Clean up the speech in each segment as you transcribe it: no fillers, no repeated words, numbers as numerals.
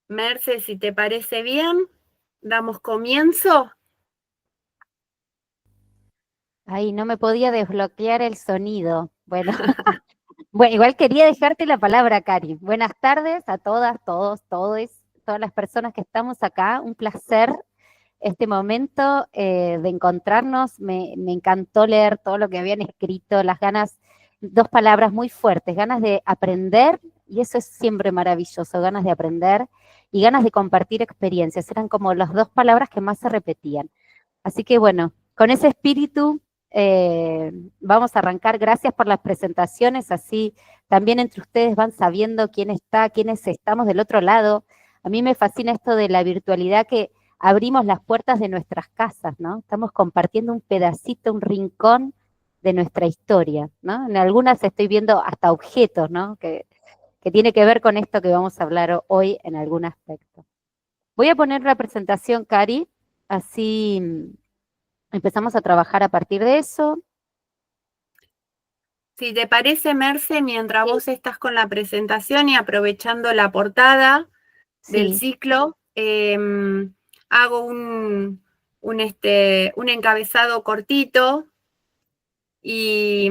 Merce, si te parece bien, damos comienzo. Ay, no me podía desbloquear el sonido. Bueno, bueno, igual quería dejarte la palabra, Cari. Buenas tardes a todas, todos, todas las personas que estamos acá. Un placer este momento de encontrarnos. Me encantó leer todo lo que habían escrito, las ganas, dos palabras muy fuertes, ganas de aprender, y eso es siempre maravilloso, ganas de aprender y ganas de compartir experiencias. Eran como las dos palabras que más se repetían. Así que bueno, con ese espíritu vamos a arrancar. Gracias por las presentaciones, así también entre ustedes van sabiendo quién está, quiénes estamos del otro lado. A mí me fascina esto de la virtualidad, que abrimos las puertas de nuestras casas, ¿no? Estamos compartiendo un pedacito, un rincón de nuestra historia, ¿no? En algunas estoy viendo hasta objetos, ¿no? Que tiene que ver con esto que vamos a hablar hoy en algún aspecto. Voy a poner la presentación, Cari, así empezamos a trabajar a partir de eso. Si te parece, Merce, mientras Sí, vos estás con la presentación y aprovechando la portada del sí. ciclo, hago un encabezado cortito y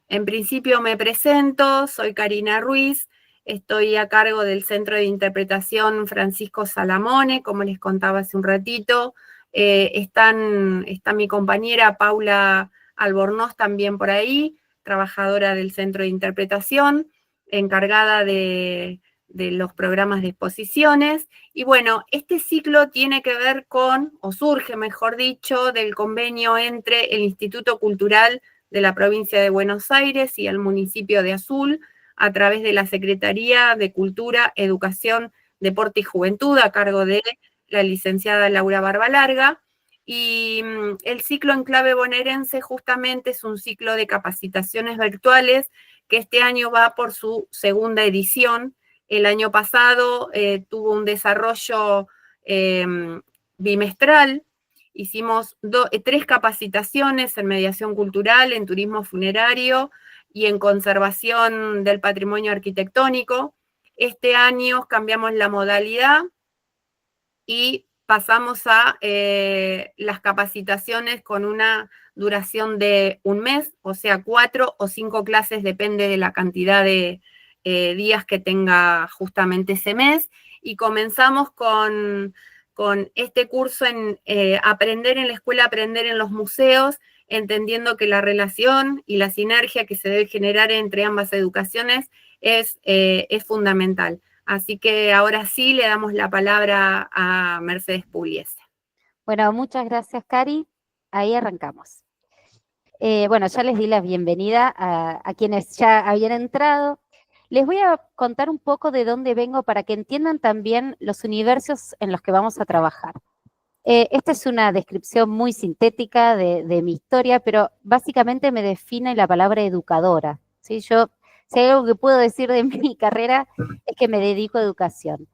en principio me presento, soy Karina Ruiz, estoy a cargo del Centro de Interpretación Francisco Salamone, como les contaba hace un ratito. Está mi compañera Paula Albornoz también por ahí, trabajadora del Centro de Interpretación, encargada de los programas de exposiciones. Y bueno, este ciclo tiene que ver con, o surge, mejor dicho, del convenio entre el Instituto Cultural de la provincia de Buenos Aires y el municipio de Azul, a través de la Secretaría de Cultura, Educación, Deporte y Juventud, a cargo de la licenciada Laura Barbalarga. Y el ciclo en clave bonaerense justamente es un ciclo de capacitaciones virtuales que este año va por su segunda edición. El año pasado tuvo un desarrollo bimestral. Hicimos 3 capacitaciones en mediación cultural, en turismo funerario y en conservación del patrimonio arquitectónico. Este año cambiamos la modalidad y pasamos a las capacitaciones con una duración de un mes, o sea, 4 o 5 clases, depende de la cantidad de días que tenga justamente ese mes. Y comenzamos con este curso en aprender en la escuela, aprender en los museos, entendiendo que la relación y la sinergia que se debe generar entre ambas educaciones es fundamental. Así que ahora sí le damos la palabra a Mercedes Pugliese. Bueno, muchas gracias, Cari. Ahí arrancamos. Bueno, ya les di la bienvenida a quienes ya habían entrado. Les voy a contar un poco de dónde vengo para que entiendan también los universos en los que vamos a trabajar. Esta es una descripción muy sintética de mi historia, pero básicamente me define la palabra educadora. ¿Sí? Yo, si hay algo que puedo decir de mi carrera, es que me dedico a educación.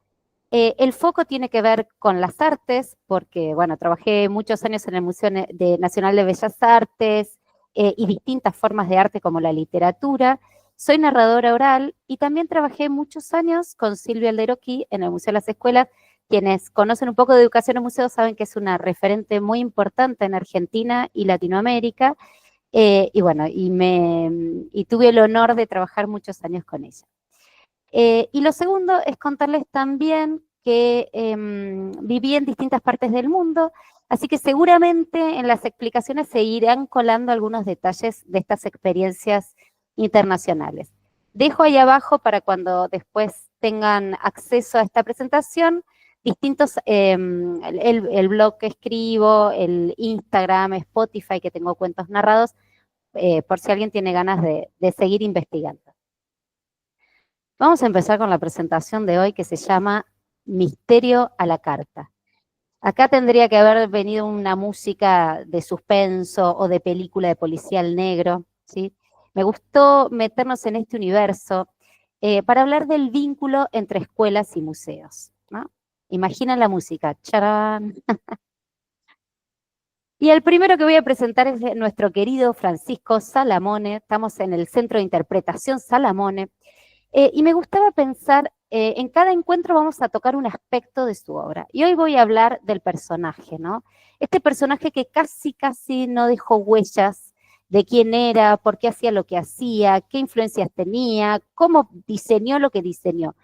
El foco tiene que ver con las artes, porque, bueno, trabajé muchos años en el Museo Nacional de Bellas Artes y distintas formas de arte como la literatura. Soy narradora oral y también trabajé muchos años con Silvia Alderoqui en el Museo de las Escuelas. Quienes conocen un poco de educación en museos saben que es una referente muy importante en Argentina y Latinoamérica. Y bueno, y tuve el honor de trabajar muchos años con ella. Y lo segundo es contarles también que viví en distintas partes del mundo, así que seguramente en las explicaciones se irán colando algunos detalles de estas experiencias internacionales. Dejo ahí abajo para cuando después tengan acceso a esta presentación, distintos, el blog que escribo, el Instagram, Spotify, que tengo cuentos narrados, por si alguien tiene ganas de seguir investigando. Vamos a empezar con la presentación de hoy que se llama Misterio a la carta. Acá tendría que haber venido una música de suspenso o de película de policial negro, ¿sí? Me gustó meternos en este universo para hablar del vínculo entre escuelas y museos, ¿no? Imagina la música, ¡charán! Y el primero que voy a presentar es nuestro querido Francisco Salamone. Estamos en el Centro de Interpretación Salamone. Y me gustaba pensar en cada encuentro vamos a tocar un aspecto de su obra. Y hoy voy a hablar del personaje, ¿no? Este personaje que casi no dejó huellas de quién era, por qué hacía lo que hacía, qué influencias tenía, cómo diseñó lo que diseñó.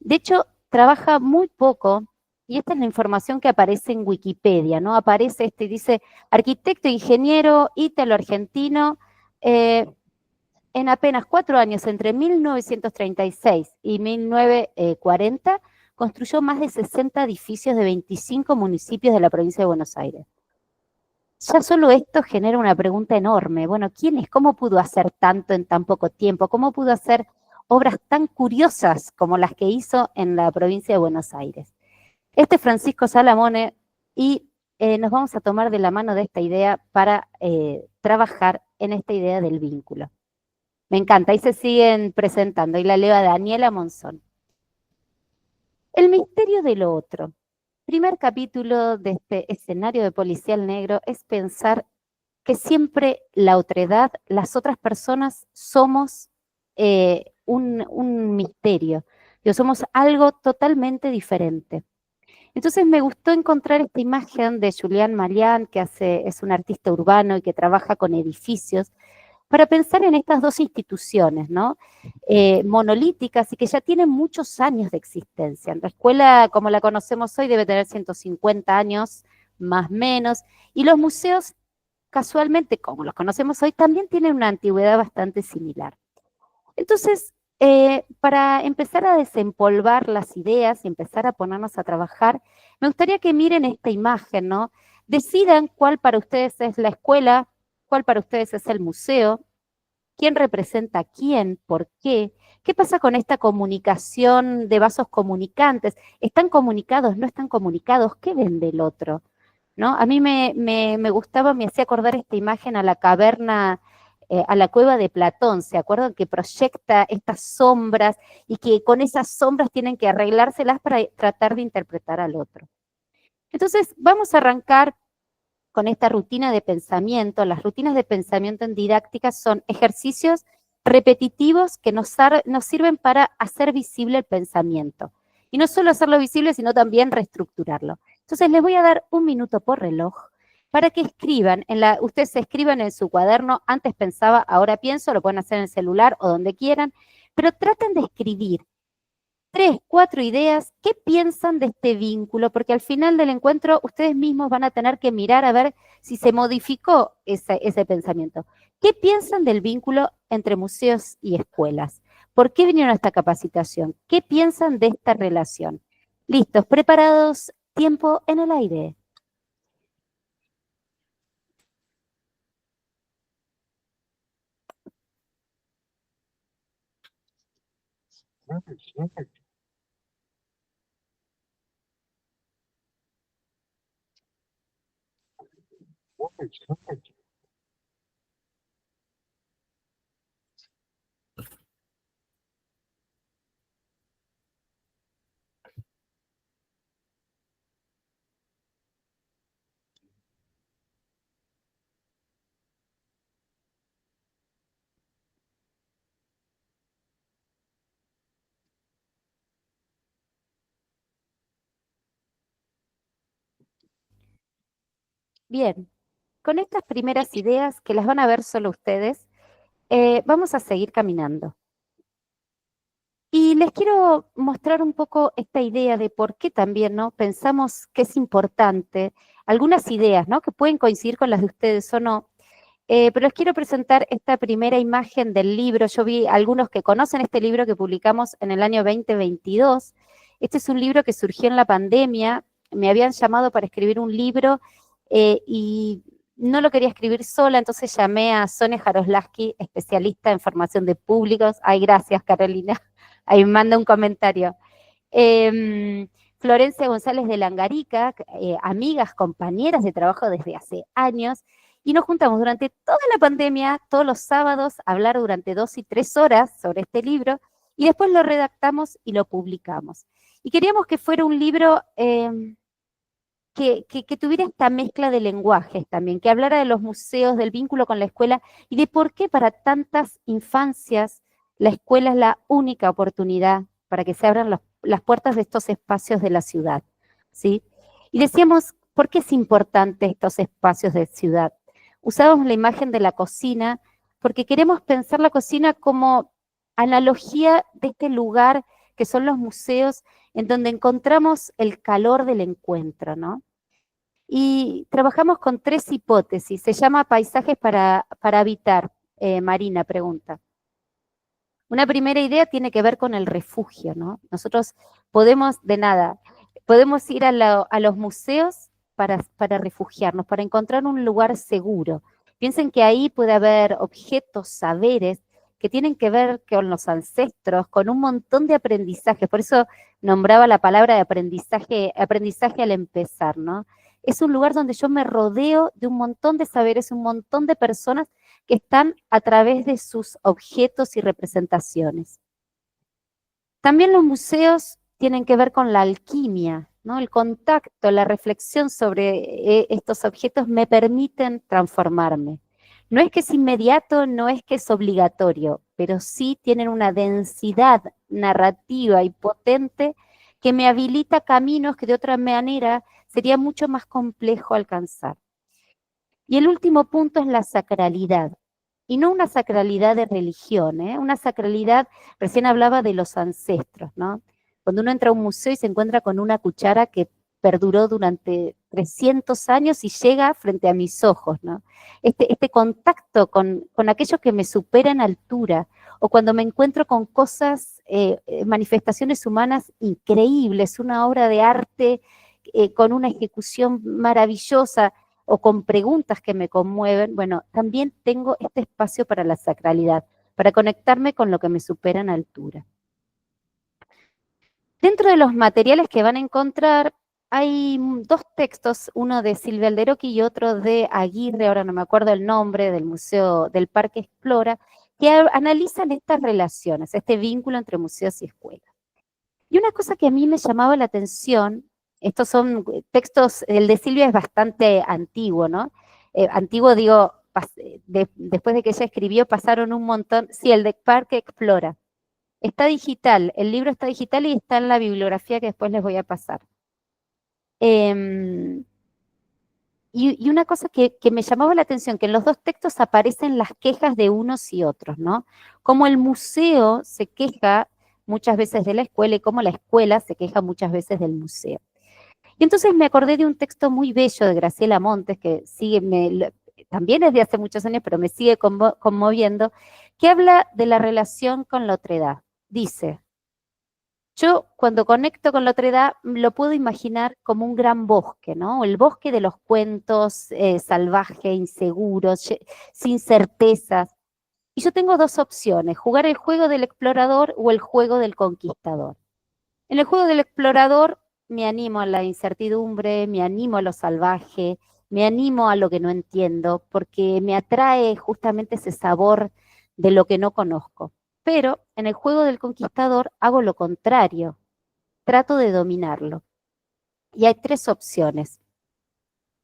De hecho, trabaja muy poco, y esta es la información que aparece en Wikipedia, ¿no? Aparece y dice, arquitecto, ingeniero, ítalo-argentino, en apenas 4 años, entre 1936 y 1940, construyó más de 60 edificios de 25 municipios de la provincia de Buenos Aires. Ya solo esto genera una pregunta enorme. Bueno, ¿quién es? ¿Cómo pudo hacer tanto en tan poco tiempo? ¿Cómo pudo hacer obras tan curiosas como las que hizo en la provincia de Buenos Aires? Este es Francisco Salamone y nos vamos a tomar de la mano de esta idea para trabajar en esta idea del vínculo. Me encanta, ahí se siguen presentando, y la leo a Daniela Monzón. El misterio de lo otro. Primer capítulo de este escenario de Policial Negro es pensar que siempre la otredad, las otras personas, somos un misterio. Somos algo totalmente diferente. Entonces me gustó encontrar esta imagen de Julián Malián, que es un artista urbano y que trabaja con edificios, para pensar en estas dos instituciones, ¿no? Monolíticas y que ya tienen muchos años de existencia. La escuela, como la conocemos hoy, debe tener 150 años, más o menos, y los museos, casualmente, como los conocemos hoy, también tienen una antigüedad bastante similar. Entonces, para empezar a desempolvar las ideas y empezar a ponernos a trabajar, me gustaría que miren esta imagen, ¿no? Decidan cuál para ustedes es la escuela, cuál para ustedes es el museo, quién representa a quién, por qué, qué pasa con esta comunicación de vasos comunicantes, ¿están comunicados, no están comunicados? ¿Qué ven del otro? ¿No? A mí me gustaba, me hacía acordar esta imagen a la caverna, a la cueva de Platón, ¿se acuerdan? Que proyecta estas sombras y que con esas sombras tienen que arreglárselas para tratar de interpretar al otro. Entonces, vamos a arrancar con esta rutina de pensamiento. Las rutinas de pensamiento en didáctica son ejercicios repetitivos que nos sirven para hacer visible el pensamiento. Y no solo hacerlo visible, sino también reestructurarlo. Entonces les voy a dar 1 minuto por reloj para que escriban, ustedes escriban en su cuaderno, antes pensaba, ahora pienso, lo pueden hacer en el celular o donde quieran, pero traten de escribir 3, 4 ideas, ¿qué piensan de este vínculo? Porque al final del encuentro ustedes mismos van a tener que mirar a ver si se modificó ese pensamiento. ¿Qué piensan del vínculo entre museos y escuelas? ¿Por qué vinieron a esta capacitación? ¿Qué piensan de esta relación? ¿Listos? ¿Preparados? Tiempo en el aire. Bien, con estas primeras ideas, que las van a ver solo ustedes, vamos a seguir caminando. Y les quiero mostrar un poco esta idea de por qué también, ¿no? Pensamos que es importante, algunas ideas, ¿no? Que pueden coincidir con las de ustedes o no, pero les quiero presentar esta primera imagen del libro. Yo vi algunos que conocen este libro que publicamos en el año 2022. Este es un libro que surgió en la pandemia. Me habían llamado para escribir un libro y no lo quería escribir sola, entonces llamé a Sonia Jaroslaski, especialista en formación de públicos. Ay, gracias, Carolina. Ahí me manda un comentario. Florencia González de Langarica, amigas, compañeras de trabajo desde hace años, y nos juntamos durante toda la pandemia, todos los sábados, a hablar durante 2 y 3 horas sobre este libro, y después lo redactamos y lo publicamos. Y queríamos que fuera un libro que tuviera esta mezcla de lenguajes también, que hablara de los museos, del vínculo con la escuela, y de por qué para tantas infancias la escuela es la única oportunidad para que se abran las puertas de estos espacios de la ciudad, ¿sí? Y decíamos, ¿por qué es importante estos espacios de ciudad? Usábamos la imagen de la cocina porque queremos pensar la cocina como analogía de este lugar que son los museos, en donde encontramos el calor del encuentro, ¿no? Y trabajamos con 3 hipótesis. Se llama paisajes para habitar. Marina pregunta. Una primera idea tiene que ver con el refugio, ¿no? Nosotros podemos, de nada, podemos ir a los museos para refugiarnos, para encontrar un lugar seguro. Piensen que ahí puede haber objetos, saberes, que tienen que ver con los ancestros, con un montón de aprendizajes. Por eso nombraba la palabra de aprendizaje, aprendizaje al empezar, ¿no? Es un lugar donde yo me rodeo de un montón de saberes, un montón de personas que están a través de sus objetos y representaciones. También los museos tienen que ver con la alquimia, ¿no? El contacto, la reflexión sobre estos objetos me permiten transformarme. No es que es inmediato, no es que es obligatorio, pero sí tienen una densidad narrativa y potente que me habilita caminos que de otra manera sería mucho más complejo alcanzar. Y el último punto es la sacralidad. Y no una sacralidad de religión, una sacralidad, recién hablaba de los ancestros, ¿no? Cuando uno entra a un museo y se encuentra con una cuchara que perduró durante 300 años y llega frente a mis ojos, ¿no? Este contacto con aquello que me supera en altura, o cuando me encuentro con cosas, manifestaciones humanas increíbles, una obra de arte con una ejecución maravillosa, o con preguntas que me conmueven, bueno, también tengo este espacio para la sacralidad, para conectarme con lo que me supera en altura. Dentro de los materiales que van a encontrar, hay 2 textos, uno de Silvia Alderocchi y otro de Aguirre, ahora no me acuerdo el nombre, del Museo del Parque Explora, que analizan estas relaciones, este vínculo entre museos y escuelas. Y una cosa que a mí me llamaba la atención, estos son textos, el de Silvia es bastante antiguo, ¿no? Antiguo digo, después de que ella escribió pasaron un montón, sí, el de Parque Explora. Está digital, el libro está digital y está en la bibliografía que después les voy a pasar. Y una cosa que me llamaba la atención, que en los 2 textos aparecen las quejas de unos y otros, ¿no? Como el museo se queja muchas veces de la escuela y como la escuela se queja muchas veces del museo. Y entonces me acordé de un texto muy bello de Graciela Montes, que también es de hace muchos años, pero me sigue conmoviendo, que habla de la relación con la otredad. Dice, yo cuando conecto con la otredad lo puedo imaginar como un gran bosque, ¿no? El bosque de los cuentos salvaje, inseguro, sin certezas. Y yo tengo 2 opciones, jugar el juego del explorador o el juego del conquistador. En el juego del explorador me animo a la incertidumbre, me animo a lo salvaje, me animo a lo que no entiendo, porque me atrae justamente ese sabor de lo que no conozco. Pero en el juego del conquistador hago lo contrario, trato de dominarlo. Y hay 3 opciones.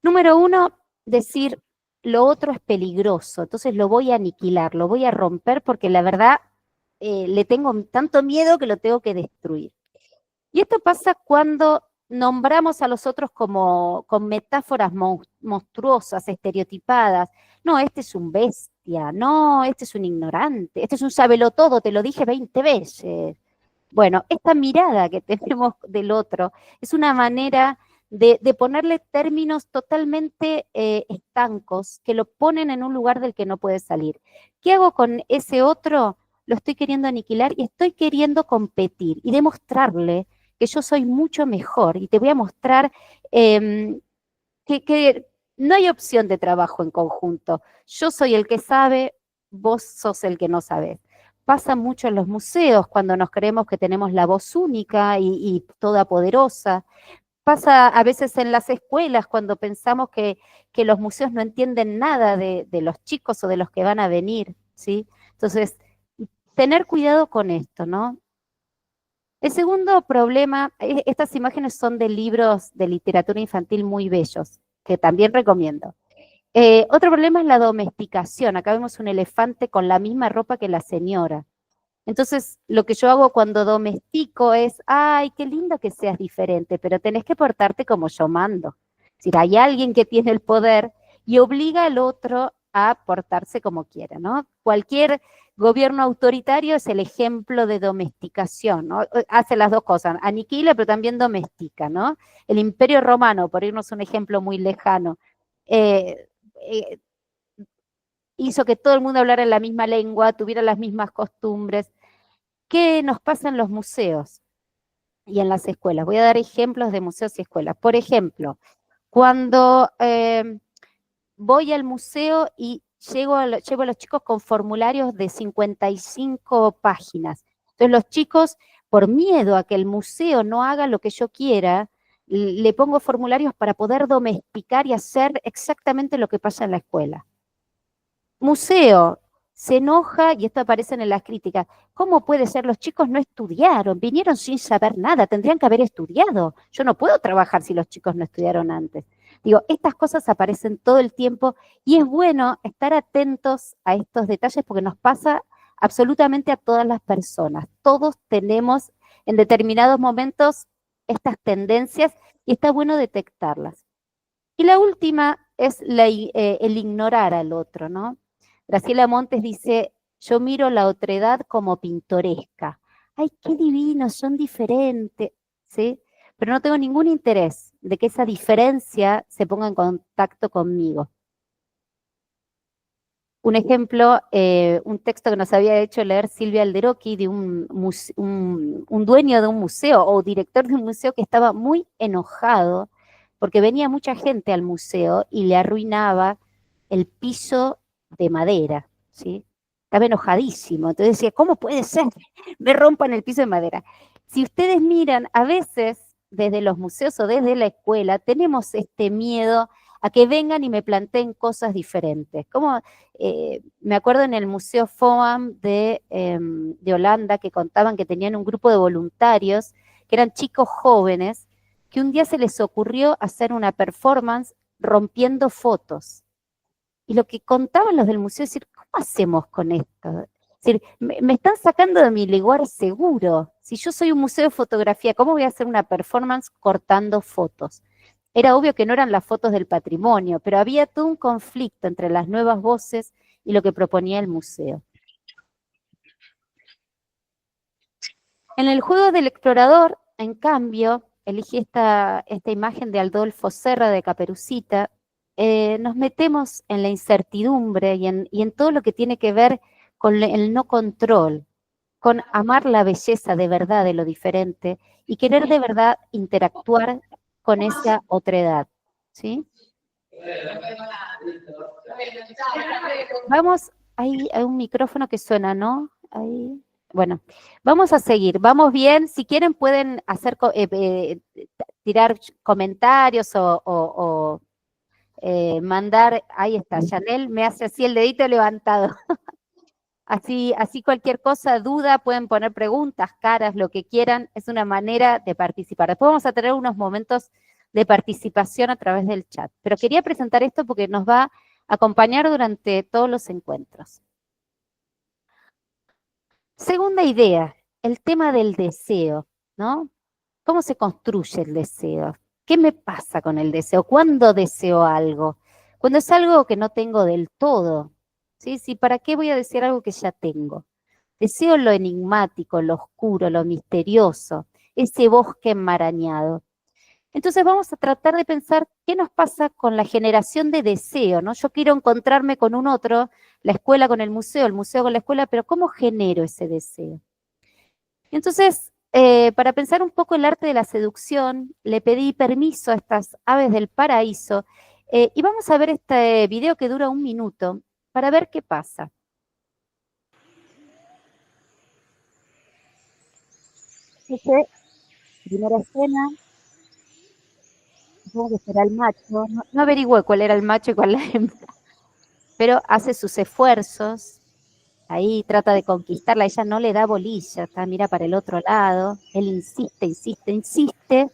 Número 1, decir, lo otro es peligroso, entonces lo voy a aniquilar, lo voy a romper porque la verdad le tengo tanto miedo que lo tengo que destruir. Y esto pasa cuando nombramos a los otros como con metáforas monstruosas, estereotipadas. No, este es un bestia, no, este es un ignorante, este es un sabelotodo, te lo dije 20 veces. Bueno, esta mirada que tenemos del otro es una manera de ponerle términos totalmente estancos que lo ponen en un lugar del que no puede salir. ¿Qué hago con ese otro? Lo estoy queriendo aniquilar y estoy queriendo competir y demostrarle que yo soy mucho mejor y te voy a mostrar que no hay opción de trabajo en conjunto. Yo soy el que sabe, vos sos el que no sabes. Pasa mucho en los museos cuando nos creemos que tenemos la voz única y todopoderosa. Pasa a veces en las escuelas cuando pensamos que los museos no entienden nada de los chicos o de los que van a venir, ¿sí? Entonces, tener cuidado con esto, ¿no? El segundo problema, estas imágenes son de libros de literatura infantil muy bellos, que también recomiendo. Otro problema es la domesticación. Acá vemos un elefante con la misma ropa que la señora. Entonces, lo que yo hago cuando domestico es, ay, qué lindo que seas diferente, pero tenés que portarte como yo mando. Es decir, hay alguien que tiene el poder y obliga al otro a portarse como quiera, ¿no? Cualquier gobierno autoritario es el ejemplo de domesticación, ¿no? Hace las dos cosas, aniquila pero también domestica, ¿no? El Imperio Romano, por irnos a un ejemplo muy lejano, eh, eh, hizo que todo el mundo hablara la misma lengua, tuviera las mismas costumbres. ¿Qué nos pasa en los museos y en las escuelas? Voy a dar ejemplos de museos y escuelas. Por ejemplo, cuando voy al museo y llevo a los chicos con formularios de 55 páginas. Entonces los chicos, por miedo a que el museo no haga lo que yo quiera, le pongo formularios para poder domesticar y hacer exactamente lo que pasa en la escuela. Museo se enoja, y esto aparece en las críticas, ¿cómo puede ser? Los chicos no estudiaron, vinieron sin saber nada, tendrían que haber estudiado. Yo no puedo trabajar si los chicos no estudiaron antes. Digo, estas cosas aparecen todo el tiempo y es bueno estar atentos a estos detalles porque nos pasa absolutamente a todas las personas. Todos tenemos en determinados momentos estas tendencias y está bueno detectarlas. Y la última es el ignorar al otro, ¿no? Graciela Montes dice, yo miro la otredad como pintoresca. Ay, qué divinos, son diferentes, ¿sí? Pero no tengo ningún interés de que esa diferencia se ponga en contacto conmigo. Un ejemplo, un texto que nos había hecho leer Silvia Alderoqui de un dueño de un museo o director de un museo que estaba muy enojado porque venía mucha gente al museo y le arruinaba el piso de madera, ¿sí? Estaba enojadísimo. Entonces decía, ¿cómo puede ser? Me rompan el piso de madera. Si ustedes miran, a veces desde los museos o desde la escuela tenemos este miedo a que vengan y me planteen cosas diferentes. Como me acuerdo en el Museo Foam de Holanda que contaban que tenían un grupo de voluntarios que eran chicos jóvenes que un día se les ocurrió hacer una performance rompiendo fotos. Y lo que contaban los del museo es decir, ¿cómo hacemos con esto? Es decir, me están sacando de mi lugar seguro. Si yo soy un museo de fotografía, ¿cómo voy a hacer una performance cortando fotos? Era obvio que no eran las fotos del patrimonio, pero había todo un conflicto entre las nuevas voces y lo que proponía el museo. En el juego del explorador, en cambio, elegí esta imagen de Adolfo Serra de Caperucita, nos metemos en la incertidumbre y en todo lo que tiene que ver con el no control, con amar la belleza de verdad de lo diferente y querer de verdad interactuar con esa otredad, ¿sí? Vamos, hay un micrófono que suena, ¿no? Ahí. Bueno, vamos a seguir, vamos bien. Si quieren pueden hacer tirar comentarios o mandar, ahí está, Chanel me hace así el dedito levantado. Así cualquier cosa, duda, pueden poner preguntas, caras, lo que quieran, es una manera de participar. Después vamos a tener unos momentos de participación a través del chat. Pero quería presentar esto porque nos va a acompañar durante todos los encuentros. Segunda idea, el tema del deseo, ¿no? ¿Cómo se construye el deseo? ¿Qué me pasa con el deseo? ¿Cuándo deseo algo? Cuando es algo que no tengo del todo. ¿Sí? Sí, ¿para qué voy a desear algo que ya tengo? Deseo lo enigmático, lo oscuro, lo misterioso, ese bosque enmarañado. Entonces vamos a tratar de pensar qué nos pasa con la generación de deseo, ¿no? Yo quiero encontrarme con un otro, la escuela con el museo con la escuela, pero ¿cómo genero ese deseo? Entonces, para pensar un poco el arte de la seducción, le pedí permiso a estas aves del paraíso y vamos a ver este video que dura 1 minuto para ver qué pasa. Primera escena, supongo que será el macho, no averigüé cuál era el macho y cuál la hembra, pero hace sus esfuerzos, ahí trata de conquistarla, ella no le da bolilla, mira para el otro lado, él insiste, insiste, insiste.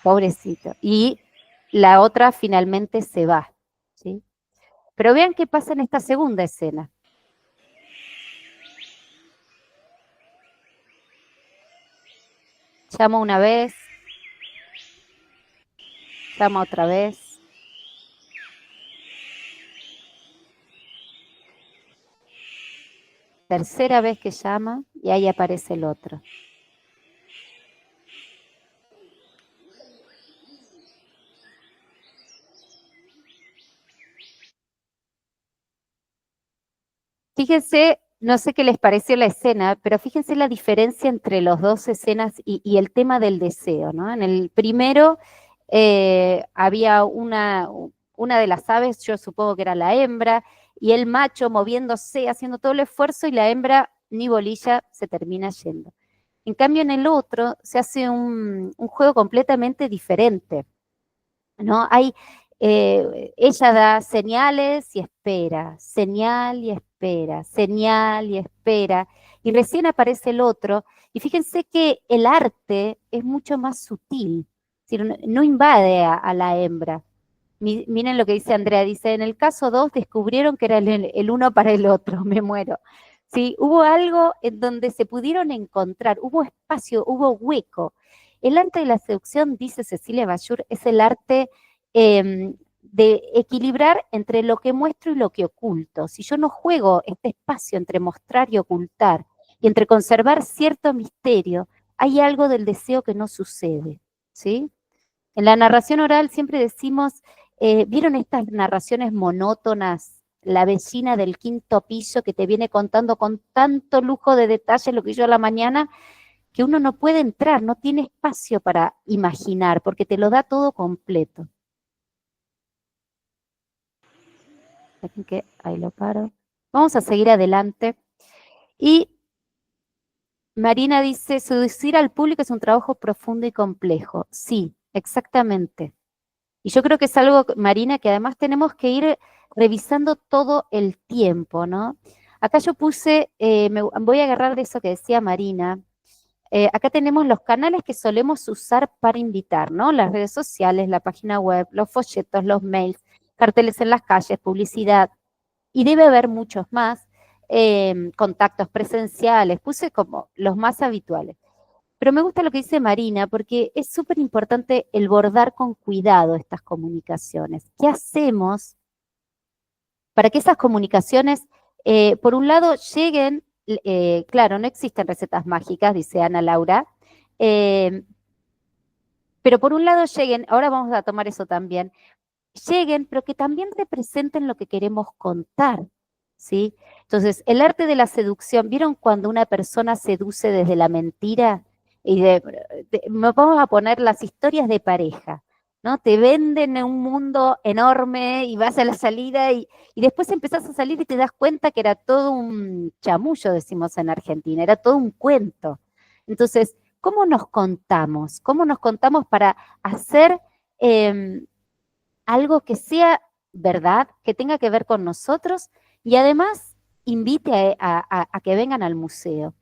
Pobrecito. Y la otra finalmente se va, ¿sí? Pero vean qué pasa en esta segunda escena. Llama una vez, llama otra vez. Tercera vez que llama y ahí aparece el otro. Fíjense, no sé qué les pareció la escena, pero fíjense la diferencia entre las dos escenas y el tema del deseo, ¿no? En el primero había una de las aves, yo supongo que era la hembra, y el macho moviéndose, haciendo todo el esfuerzo, y la hembra, ni bolilla, se termina yendo. En cambio, en el otro se hace un juego completamente diferente, ¿no? Ella da señales y espera, señal y espera, señal y espera, y recién aparece el otro, y fíjense que el arte es mucho más sutil, es decir, no invade a la hembra. Miren lo que dice Andrea, dice, en el caso 2 descubrieron que era el uno para el otro, me muero. Sí, hubo algo en donde se pudieron encontrar, hubo espacio, hubo hueco. El arte de la seducción, dice Cecilia Bayur, es el arte de equilibrar entre lo que muestro y lo que oculto. Si yo no juego este espacio entre mostrar y ocultar, y entre conservar cierto misterio, hay algo del deseo que no sucede, ¿sí? En la narración oral siempre decimos, ¿vieron estas narraciones monótonas? La vecina del quinto piso que te viene contando con tanto lujo de detalles lo que yo a la mañana, que uno no puede entrar, no tiene espacio para imaginar, porque te lo da todo completo. Que ahí lo paro. Vamos a seguir adelante. Y Marina dice, seducir al público es un trabajo profundo y complejo. Sí, exactamente. Y yo creo que es algo, Marina, que además tenemos que ir revisando todo el tiempo, ¿no? Acá yo puse, voy a agarrar de eso que decía Marina. Acá tenemos los canales que solemos usar para invitar, ¿no? Las redes sociales, la página web, los folletos, los mails, carteles en las calles, publicidad. Y debe haber muchos más, contactos presenciales, puse como los más habituales. Pero me gusta lo que dice Marina, porque es súper importante el bordar con cuidado estas comunicaciones. ¿Qué hacemos para que esas comunicaciones, por un lado, lleguen, claro, no existen recetas mágicas, dice Ana Laura, eh, pero por un lado lleguen, ahora vamos a tomar eso también, lleguen, pero que también representen lo que queremos contar, ¿sí? Entonces, el arte de la seducción, ¿vieron cuando una persona seduce desde la mentira? Vamos a poner las historias de pareja, ¿no? Te venden en un mundo enorme y vas a la salida y después empezás a salir y te das cuenta que era todo un chamullo, decimos en Argentina, era todo un cuento. Entonces, ¿cómo nos contamos? ¿Cómo nos contamos para hacer algo que sea verdad, que tenga que ver con nosotros y además invite a que vengan al museo?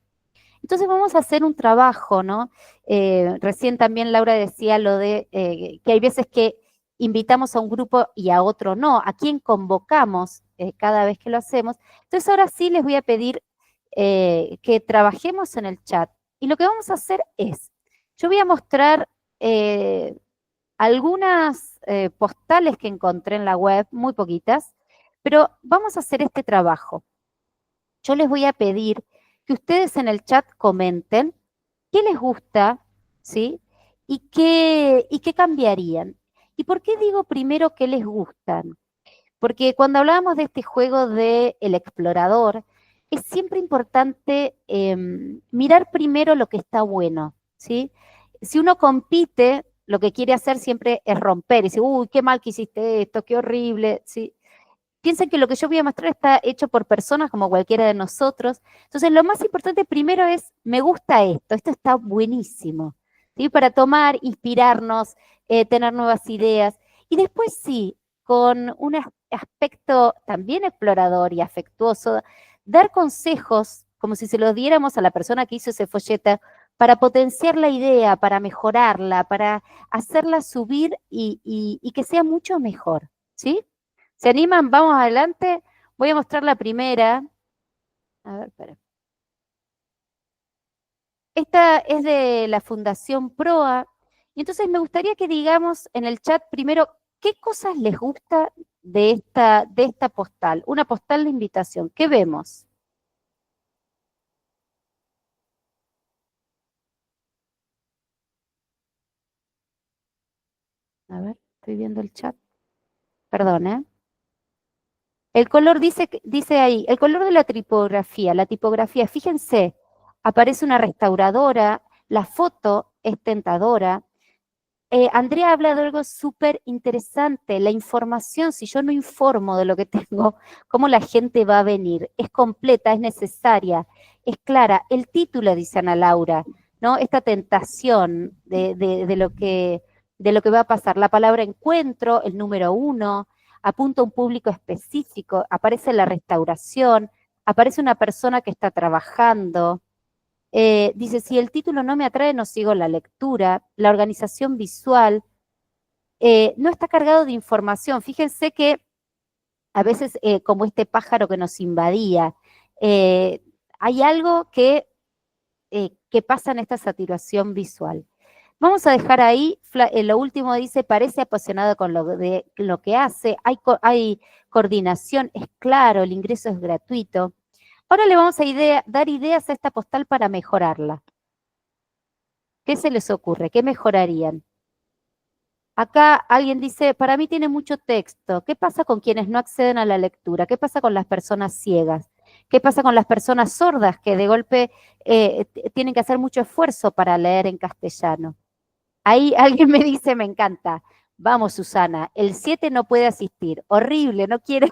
Entonces vamos a hacer un trabajo, ¿no? Recién también Laura decía lo de que hay veces que invitamos a un grupo y a otro no, a quién convocamos cada vez que lo hacemos. Entonces ahora sí les voy a pedir que trabajemos en el chat. Y lo que vamos a hacer es, yo voy a mostrar algunas postales que encontré en la web, muy poquitas, pero vamos a hacer este trabajo. Yo les voy a pedir que ustedes en el chat comenten qué les gusta, ¿sí? Y qué cambiarían. ¿Y por qué digo primero qué les gustan? Porque cuando hablábamos de este juego de El Explorador, es siempre importante mirar primero lo que está bueno, ¿sí? Si uno compite, lo que quiere hacer siempre es romper, y decir, uy, qué mal que hiciste esto, qué horrible, ¿sí? Piensen que lo que yo voy a mostrar está hecho por personas como cualquiera de nosotros. Entonces, lo más importante primero es, me gusta esto está buenísimo, ¿sí? Para tomar, inspirarnos, tener nuevas ideas. Y después sí, con un aspecto también explorador y afectuoso, dar consejos como si se los diéramos a la persona que hizo ese folleto para potenciar la idea, para mejorarla, para hacerla subir y que sea mucho mejor, ¿sí? ¿Se animan? Vamos adelante. Voy a mostrar la primera. A ver, espera. Esta es de la Fundación Proa. Y entonces me gustaría que digamos en el chat primero qué cosas les gusta de esta postal. Una postal de invitación. ¿Qué vemos? A ver, estoy viendo el chat. Perdón, ¿eh? El color dice ahí, el color de la tipografía, fíjense, aparece una restauradora, la foto es tentadora. Andrea habla de algo súper interesante, la información, si yo no informo de lo que tengo, ¿cómo la gente va a venir? Es completa, es necesaria, es clara. El título, dice Ana Laura, ¿no? Esta tentación de lo que va a pasar. La palabra encuentro, el número 1, apunta a un público específico, aparece la restauración, aparece una persona que está trabajando, dice, si el título no me atrae, no sigo la lectura. La organización visual no está cargado de información. Fíjense que a veces, como este pájaro que nos invadía, eh, hay algo que pasa en esta saturación visual. Vamos a dejar ahí, lo último dice, parece apasionado con lo que hace, hay coordinación, es claro, el ingreso es gratuito. Ahora le vamos a dar ideas a esta postal para mejorarla. ¿Qué se les ocurre? ¿Qué mejorarían? Acá alguien dice, para mí tiene mucho texto. ¿Qué pasa con quienes no acceden a la lectura? ¿Qué pasa con las personas ciegas? ¿Qué pasa con las personas sordas que de golpe tienen que hacer mucho esfuerzo para leer en castellano? Ahí alguien me dice, me encanta. Vamos, Susana, el 7 no puede asistir. Horrible, no quiero,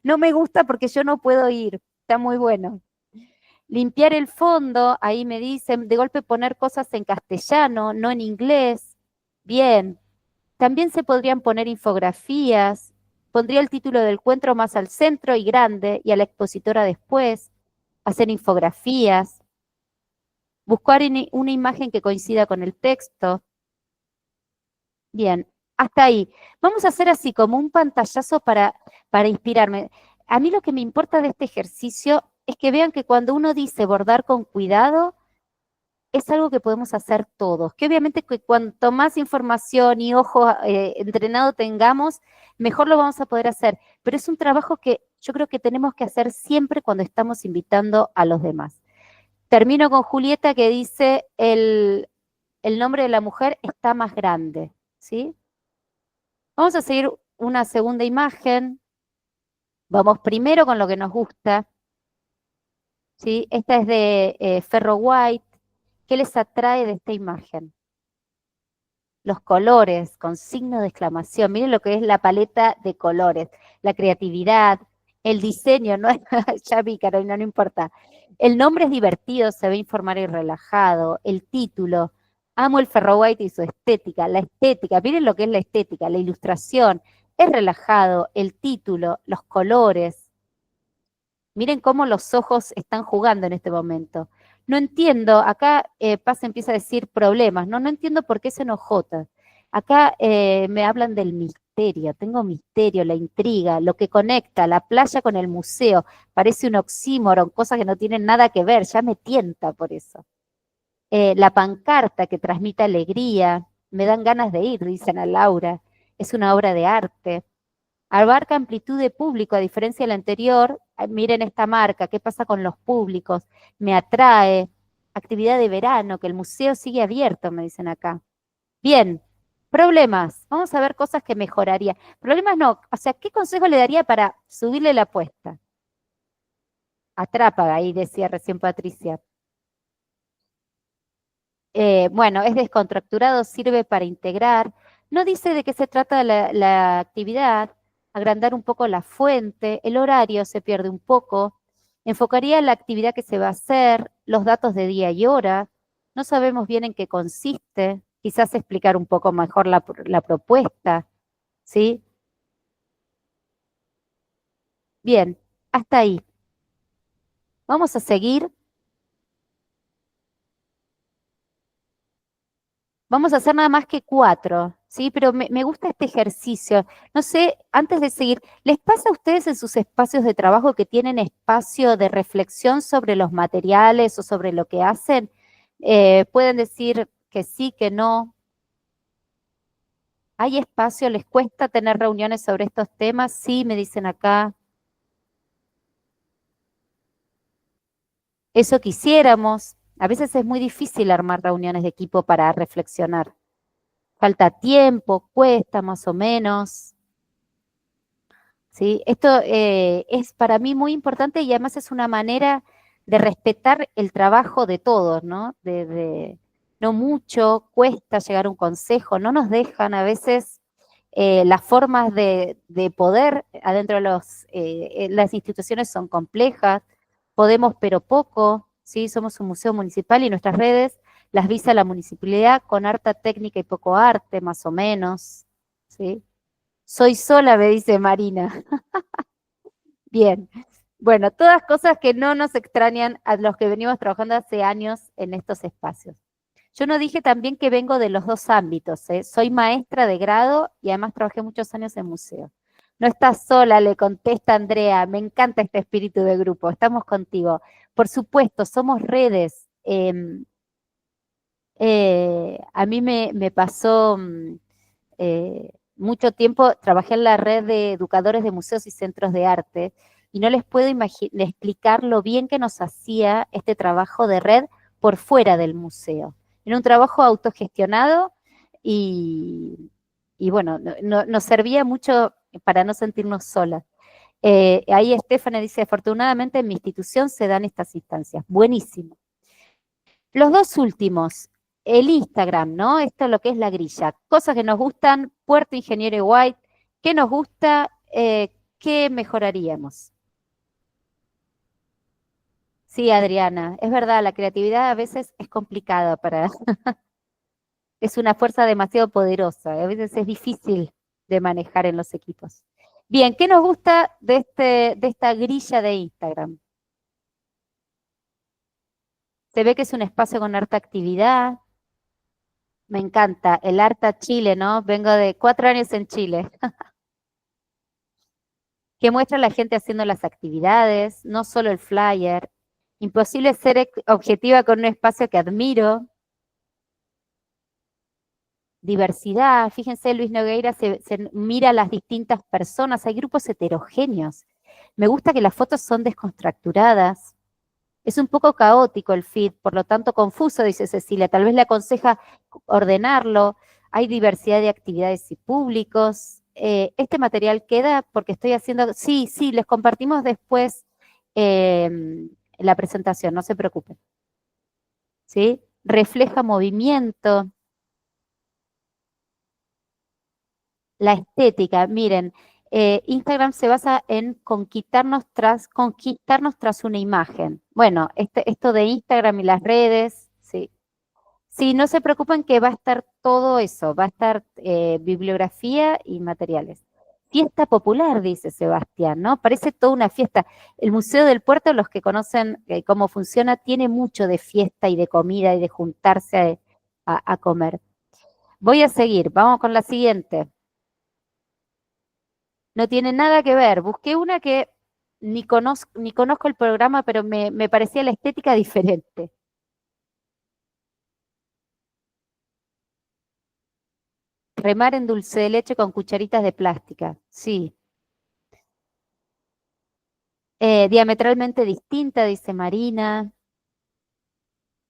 no me gusta porque yo no puedo ir. Está muy bueno. Limpiar el fondo, ahí me dicen, de golpe poner cosas en castellano, no en inglés. Bien. También se podrían poner infografías. Pondría el título del encuentro más al centro y grande y a la expositora después. Hacer infografías. Buscar una imagen que coincida con el texto. Bien, hasta ahí. Vamos a hacer así como un pantallazo para inspirarme. A mí lo que me importa de este ejercicio es que vean que cuando uno dice bordar con cuidado, es algo que podemos hacer todos, que obviamente que cuanto más información y ojo entrenado tengamos, mejor lo vamos a poder hacer. Pero es un trabajo que yo creo que tenemos que hacer siempre cuando estamos invitando a los demás. Termino con Julieta que dice, el nombre de la mujer está más grande, ¿sí? Vamos a seguir una segunda imagen. Vamos primero con lo que nos gusta, ¿sí? Esta es de Ferro White. ¿Qué les atrae de esta imagen? Los colores con signo de exclamación. Miren lo que es la paleta de colores, la creatividad, el diseño, ¿no? Ya vi, Carolina, no importa. El nombre es divertido, se ve informal y relajado. El título, amo el Ferro White y su estética. La estética, miren lo que es la estética, la ilustración, es relajado. El título, los colores. Miren cómo los ojos están jugando en este momento. No entiendo, acá Paz empieza a decir problemas, ¿no? No entiendo por qué se enojota. Acá me hablan del misterio, tengo misterio, la intriga, lo que conecta la playa con el museo. Parece un oxímoron, cosas que no tienen nada que ver, ya me tienta por eso. La pancarta que transmite alegría, me dan ganas de ir, dicen a Laura. Es una obra de arte. Abarca amplitud de público, a diferencia del anterior. Miren esta marca, ¿qué pasa con los públicos? Me atrae. Actividad de verano, que el museo sigue abierto, me dicen acá. Bien, problemas. Vamos a ver cosas que mejoraría. Problemas no, o sea, ¿qué consejo le daría para subirle la apuesta? Atrapa, ahí decía recién Patricia. Bueno, es descontracturado, sirve para integrar. No dice de qué se trata la actividad, agrandar un poco la fuente, el horario se pierde un poco, enfocaría la actividad que se va a hacer, los datos de día y hora, no sabemos bien en qué consiste, quizás explicar un poco mejor la propuesta, ¿sí? Bien, hasta ahí. Vamos a seguir. Vamos a hacer nada más que 4, ¿sí? Pero me gusta este ejercicio. No sé, antes de seguir, ¿les pasa a ustedes en sus espacios de trabajo que tienen espacio de reflexión sobre los materiales o sobre lo que hacen? Pueden decir que sí, que no. ¿Hay espacio? ¿Les cuesta tener reuniones sobre estos temas? Sí, me dicen acá. Eso quisiéramos. A veces es muy difícil armar reuniones de equipo para reflexionar. Falta tiempo, cuesta más o menos. ¿Sí? Esto es para mí muy importante y además es una manera de respetar el trabajo de todos, ¿no? No mucho, cuesta llegar a un consejo, no nos dejan a veces las formas de poder adentro de las instituciones son complejas, podemos pero poco, ¿sí? Somos un museo municipal y nuestras redes las visa la municipalidad con harta técnica y poco arte, más o menos, ¿sí? Soy sola, me dice Marina. Bien. Bueno, todas cosas que no nos extrañan a los que venimos trabajando hace años en estos espacios. Yo no dije también que vengo de los dos ámbitos, ¿eh? Soy maestra de grado y además trabajé muchos años en museo. No estás sola, le contesta Andrea. Me encanta este espíritu de grupo. Estamos contigo. Por supuesto, somos redes. A mí me pasó mucho tiempo, trabajé en la red de educadores de museos y centros de arte y no les puedo explicar lo bien que nos hacía este trabajo de red por fuera del museo. Era un trabajo autogestionado y, y bueno, nos servía mucho para no sentirnos solas. Ahí Estefania dice, afortunadamente en mi institución se dan estas instancias. Buenísimo. Los dos últimos, el Instagram, ¿no? Esto es lo que es la grilla. Cosas que nos gustan, Puerto Ingeniero White, ¿qué nos gusta? ¿Qué mejoraríamos? Sí, Adriana, es verdad, la creatividad a veces es complicada para, es una fuerza demasiado poderosa, a veces es difícil de manejar en los equipos. Bien, ¿qué nos gusta de esta grilla de Instagram? Se ve que es un espacio con harta actividad, me encanta, el Arta Chile, ¿no? Vengo de 4 años en Chile. Que muestra a la gente haciendo las actividades, no solo el flyer. Imposible ser objetiva con un espacio que admiro. Diversidad, fíjense, Luis Nogueira se mira a las distintas personas, hay grupos heterogéneos. Me gusta que las fotos son descontracturadas. Es un poco caótico el feed, por lo tanto confuso, dice Cecilia. Tal vez le aconseja ordenarlo. Hay diversidad de actividades y públicos. Este material queda porque estoy haciendo, sí, sí, les compartimos después la presentación, no se preocupen. ¿Sí? Refleja movimiento. La estética, miren, Instagram se basa en conquistarnos tras una imagen. Bueno, esto de Instagram y las redes, sí. Sí, no se preocupen que va a estar todo eso, va a estar bibliografía y materiales. Fiesta popular, dice Sebastián, ¿no? Parece toda una fiesta. El Museo del Puerto, los que conocen cómo funciona, tiene mucho de fiesta y de comida y de juntarse a comer. Voy a seguir, vamos con la siguiente. No tiene nada que ver. Busqué una que ni conozco el programa, pero me parecía la estética diferente. Remar en dulce de leche con cucharitas de plástica. Sí. Diametralmente distinta, dice Marina.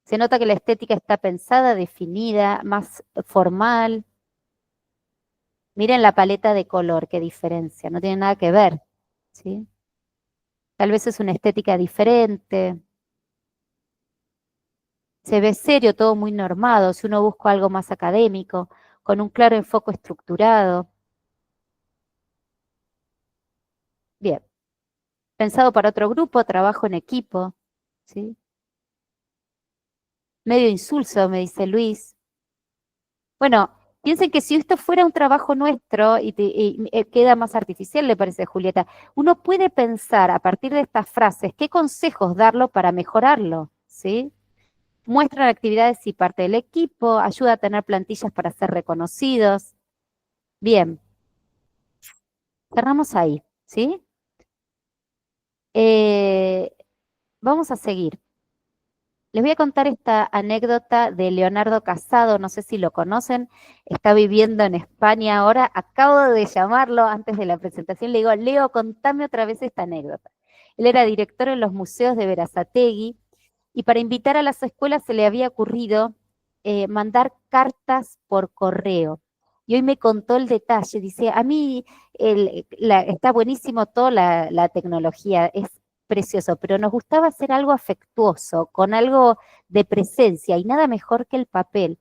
Se nota que la estética está pensada, definida, más formal. Miren la paleta de color, qué diferencia. No tiene nada que ver. ¿Sí? Tal vez es una estética diferente. Se ve serio, todo muy normado. Si uno busca algo más académico, con un claro enfoque estructurado. Bien. Pensado para otro grupo, trabajo en equipo. ¿Sí? Medio insulso, me dice Luis. Bueno, piensen que si esto fuera un trabajo nuestro y queda más artificial, le parece, Julieta, uno puede pensar a partir de estas frases qué consejos darlo para mejorarlo, ¿sí? muestran actividades y parte del equipo, ayuda a tener plantillas para ser reconocidos. Bien, cerramos ahí, ¿sí? Vamos a seguir. Les voy a contar esta anécdota de Leonardo Casado, no sé si lo conocen, está viviendo en España ahora, acabo de llamarlo antes de la presentación, le digo, Leo, contame otra vez esta anécdota. Él era director en los museos de Berazategui y para invitar a las escuelas se le había ocurrido mandar cartas por correo. Y hoy me contó el detalle, dice, a mí está buenísimo toda la tecnología, es precioso, pero nos gustaba hacer algo afectuoso, con algo de presencia y nada mejor que el papel.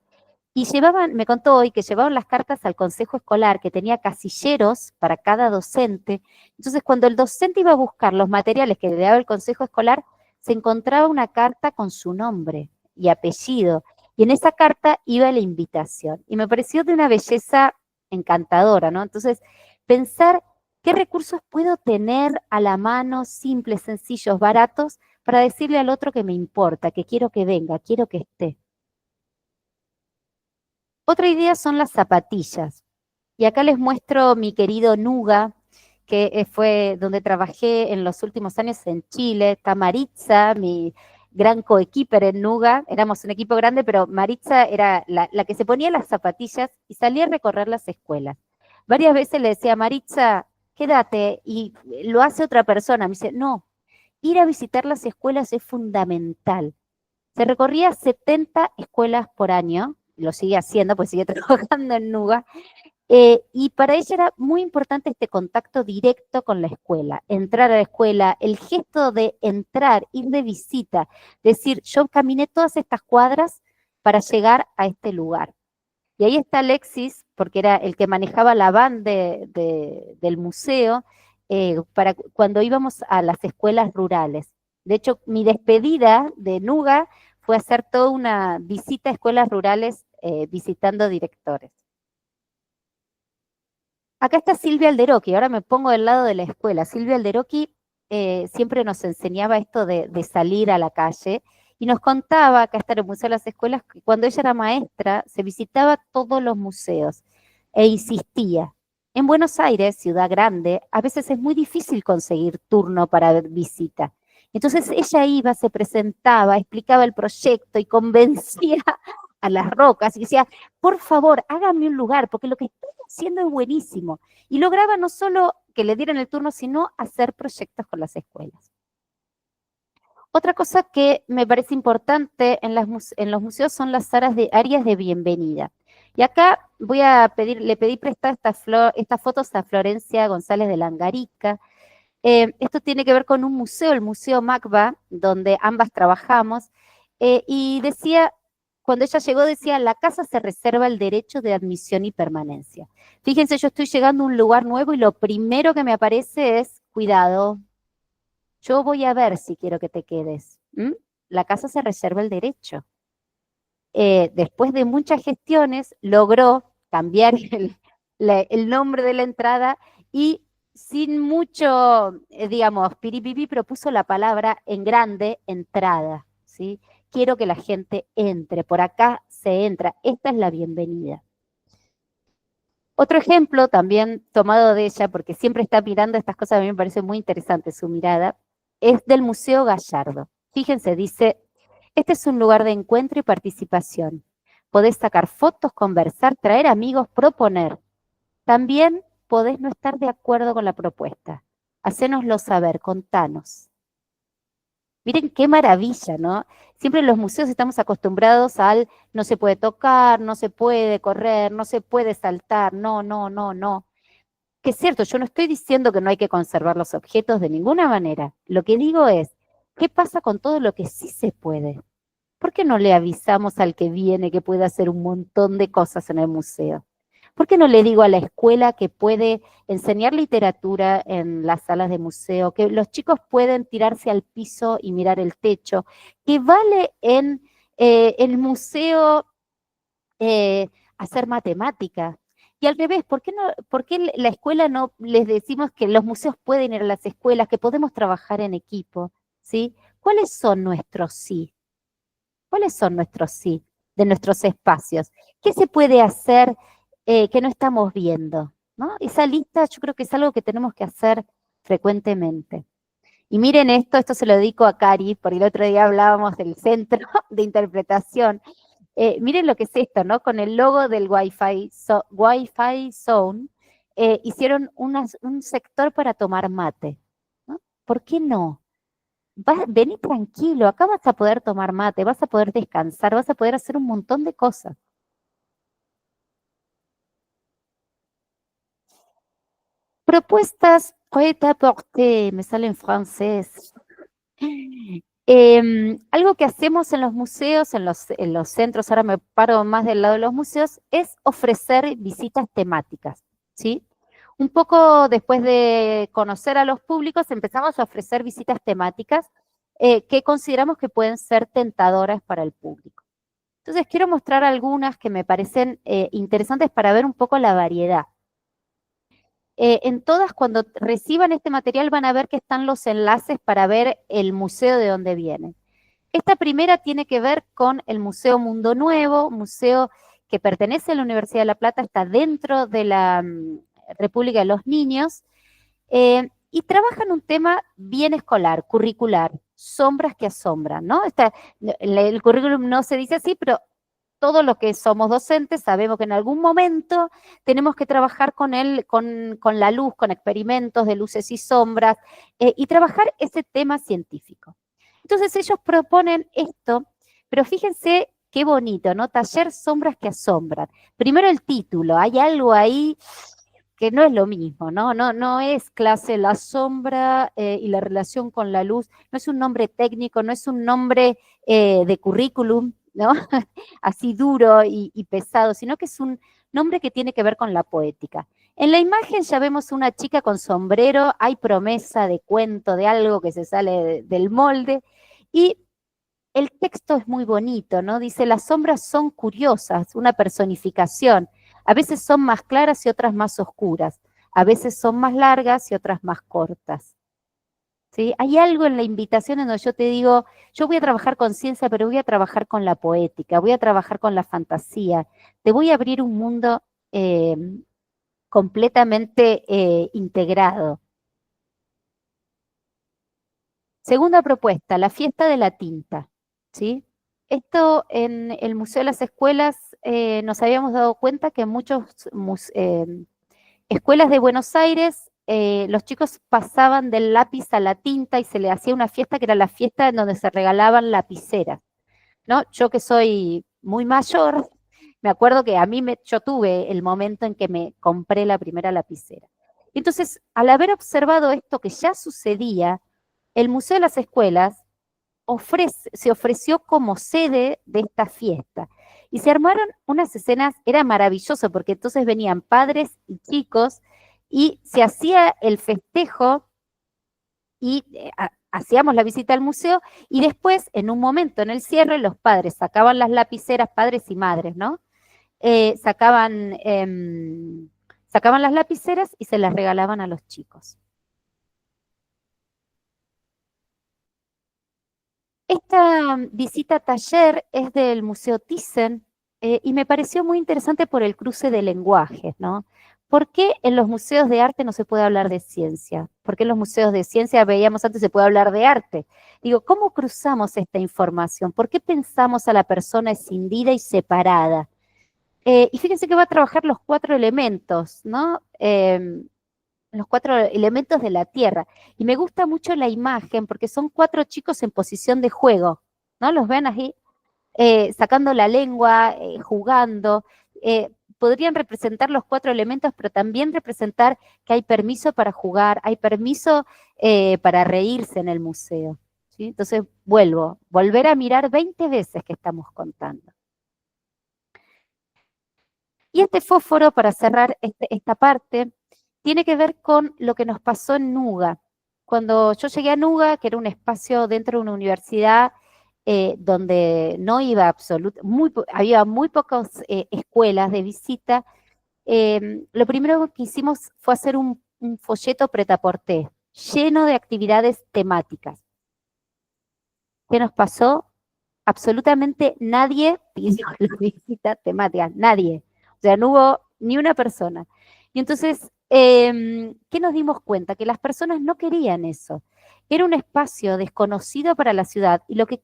Y llevaban, me contó hoy que llevaban las cartas al consejo escolar, que tenía casilleros para cada docente. Entonces, cuando el docente iba a buscar los materiales que le daba el consejo escolar, se encontraba una carta con su nombre y apellido. Y en esa carta iba la invitación. Y me pareció de una belleza encantadora, ¿no? Entonces, pensar qué recursos puedo tener a la mano, simples, sencillos, baratos, para decirle al otro que me importa, que quiero que venga, quiero que esté. Otra idea son las zapatillas. Y acá les muestro mi querido Nuga, que fue donde trabajé en los últimos años en Chile. Está Maritza, mi gran coequiper en Nuga. Éramos un equipo grande, pero Maritza era la que se ponía las zapatillas y salía a recorrer las escuelas. Varias veces le decía a Maritza, quédate, y lo hace otra persona. Me dice, no, ir a visitar las escuelas es fundamental. Se recorría 70 escuelas por año, lo sigue haciendo, pues sigue trabajando en Nuga, y para ella era muy importante este contacto directo con la escuela, entrar a la escuela, el gesto de entrar, ir de visita, decir, yo caminé todas estas cuadras para llegar a este lugar. Y ahí está Alexis, porque era el que manejaba la van del museo, para cuando íbamos a las escuelas rurales. De hecho, mi despedida de Nuga fue hacer toda una visita a escuelas rurales visitando directores. Acá está Silvia Alderoqui, ahora me pongo del lado de la escuela. Silvia Alderoqui siempre nos enseñaba esto de salir a la calle y nos contaba, acá está el Museo de las Escuelas, que cuando ella era maestra se visitaba todos los museos e insistía. En Buenos Aires, ciudad grande, a veces es muy difícil conseguir turno para visita. Entonces ella iba, se presentaba, explicaba el proyecto y convencía a las rocas y decía, por favor, hágame un lugar, porque lo que estoy haciendo es buenísimo. Y lograba no solo que le dieran el turno, sino hacer proyectos con las escuelas. Otra cosa que me parece importante en los museos son las áreas de bienvenida. Y acá le pedí prestar estas fotos a Florencia González de Langarica. Esto tiene que ver con un museo, el Museo MACBA, donde ambas trabajamos, y decía, cuando ella llegó decía, la casa se reserva el derecho de admisión y permanencia. Fíjense, yo estoy llegando a un lugar nuevo y lo primero que me aparece es, cuidado, yo voy a ver si quiero que te quedes. La casa se reserva el derecho. Después de muchas gestiones, logró cambiar el nombre de la entrada y sin mucho, digamos, piripipi, propuso la palabra en grande, entrada, ¿sí? Quiero que la gente entre, por acá se entra, esta es la bienvenida. Otro ejemplo también tomado de ella, porque siempre está mirando estas cosas, a mí me parece muy interesante su mirada, es del Museo Gallardo. Fíjense, dice, este es un lugar de encuentro y participación. Podés sacar fotos, conversar, traer amigos, proponer. También podés no estar de acuerdo con la propuesta. Hacénoslo saber, contanos. Miren qué maravilla, ¿no? Siempre en los museos estamos acostumbrados al no se puede tocar, no se puede correr, no se puede saltar, no, no, no, no. Que es cierto, yo no estoy diciendo que no hay que conservar los objetos de ninguna manera. Lo que digo es, ¿qué pasa con todo lo que sí se puede? ¿Por qué no le avisamos al que viene que puede hacer un montón de cosas en el museo? ¿Por qué no le digo a la escuela que puede enseñar literatura en las salas de museo, que los chicos pueden tirarse al piso y mirar el techo, que vale en el museo hacer matemática? Y al revés, ¿por qué la escuela no les decimos que los museos pueden ir a las escuelas, que podemos trabajar en equipo? ¿Sí? ¿Cuáles son nuestros sí? ¿Cuáles son nuestros sí de nuestros espacios? ¿Qué se puede hacer que no estamos viendo? ¿No? Esa lista yo creo que es algo que tenemos que hacer frecuentemente. Y miren esto se lo dedico a Cari, porque el otro día hablábamos del centro de interpretación. Miren lo que es esto, ¿no? Con el logo del Wi-Fi Zone, hicieron un sector para tomar mate, ¿no? ¿Por qué no? Vení tranquilo, acá vas a poder tomar mate, vas a poder descansar, vas a poder hacer un montón de cosas. Propuestas prêt à porter, me sale en francés. Algo que hacemos en los museos, en los centros, ahora me paro más del lado de los museos, es ofrecer visitas temáticas, ¿sí? Un poco después de conocer a los públicos, empezamos a ofrecer visitas temáticas que consideramos que pueden ser tentadoras para el público. Entonces, quiero mostrar algunas que me parecen interesantes para ver un poco la variedad. En todas, cuando reciban este material, van a ver que están los enlaces para ver el museo de donde viene. Esta primera tiene que ver con el Museo Mundo Nuevo, museo que pertenece a la Universidad de La Plata, está dentro de la República de los Niños, y trabajan un tema bien escolar, curricular, sombras que asombran, ¿no? El currículum no se dice así, pero todos los que somos docentes sabemos que en algún momento tenemos que trabajar con la luz, con experimentos de luces y sombras, y trabajar ese tema científico. Entonces ellos proponen esto, pero fíjense qué bonito, ¿no? Taller Sombras que Asombran. Primero el título, hay algo ahí que no es lo mismo, ¿no? No es clase la sombra y la relación con la luz, no es un nombre técnico, no es un nombre de currículum, ¿no? Así duro y pesado, sino que es un nombre que tiene que ver con la poética. En la imagen ya vemos una chica con sombrero, hay promesa de cuento, de algo que se sale del molde, y el texto es muy bonito, ¿no? Dice, las sombras son curiosas, una personificación. A veces son más claras y otras más oscuras. A veces son más largas y otras más cortas. ¿Sí? Hay algo en la invitación en donde yo te digo, yo voy a trabajar con ciencia, pero voy a trabajar con la poética, voy a trabajar con la fantasía. Te voy a abrir un mundo completamente integrado. Segunda propuesta, la fiesta de la tinta, ¿sí? Esto en el Museo de las Escuelas nos habíamos dado cuenta que en muchas escuelas de Buenos Aires los chicos pasaban del lápiz a la tinta y se le hacía una fiesta que era la fiesta en donde se regalaban lapiceras, ¿no? Yo que soy muy mayor, me acuerdo que yo tuve el momento en que me compré la primera lapicera. Entonces, al haber observado esto que ya sucedía, el Museo de las Escuelas se ofreció como sede de esta fiesta. Y se armaron unas escenas, era maravilloso, porque entonces venían padres y chicos y se hacía el festejo y hacíamos la visita al museo y después, en un momento en el cierre, los padres sacaban las lapiceras, padres y madres, ¿no? Sacaban las lapiceras y se las regalaban a los chicos. Esta visita taller es del Museo Thyssen y me pareció muy interesante por el cruce de lenguajes, ¿no? ¿Por qué en los museos de arte no se puede hablar de ciencia? ¿Por qué en los museos de ciencia veíamos antes se puede hablar de arte? Digo, ¿cómo cruzamos esta información? ¿Por qué pensamos a la persona escindida y separada? Y fíjense que va a trabajar los 4 elementos, ¿no? Los 4 elementos de la Tierra. Y me gusta mucho la imagen porque son 4 chicos en posición de juego, ¿no? Los ven ahí sacando la lengua, jugando. Podrían representar los 4 elementos, pero también representar que hay permiso para jugar, hay permiso para reírse en el museo, ¿sí? Entonces, volver a mirar 20 veces que estamos contando. Y este fósforo, para cerrar esta parte, tiene que ver con lo que nos pasó en Nuga. Cuando yo llegué a Nuga, que era un espacio dentro de una universidad donde no iba había muy pocas escuelas de visita, lo primero que hicimos fue hacer un folleto prêt-à-porter lleno de actividades temáticas. ¿Qué nos pasó? absolutamente nadie pidió la visita temática, nadie. O sea, no hubo ni una persona. Y entonces, ¿qué nos dimos cuenta? Que las personas no querían eso. Era un espacio desconocido para la ciudad y lo que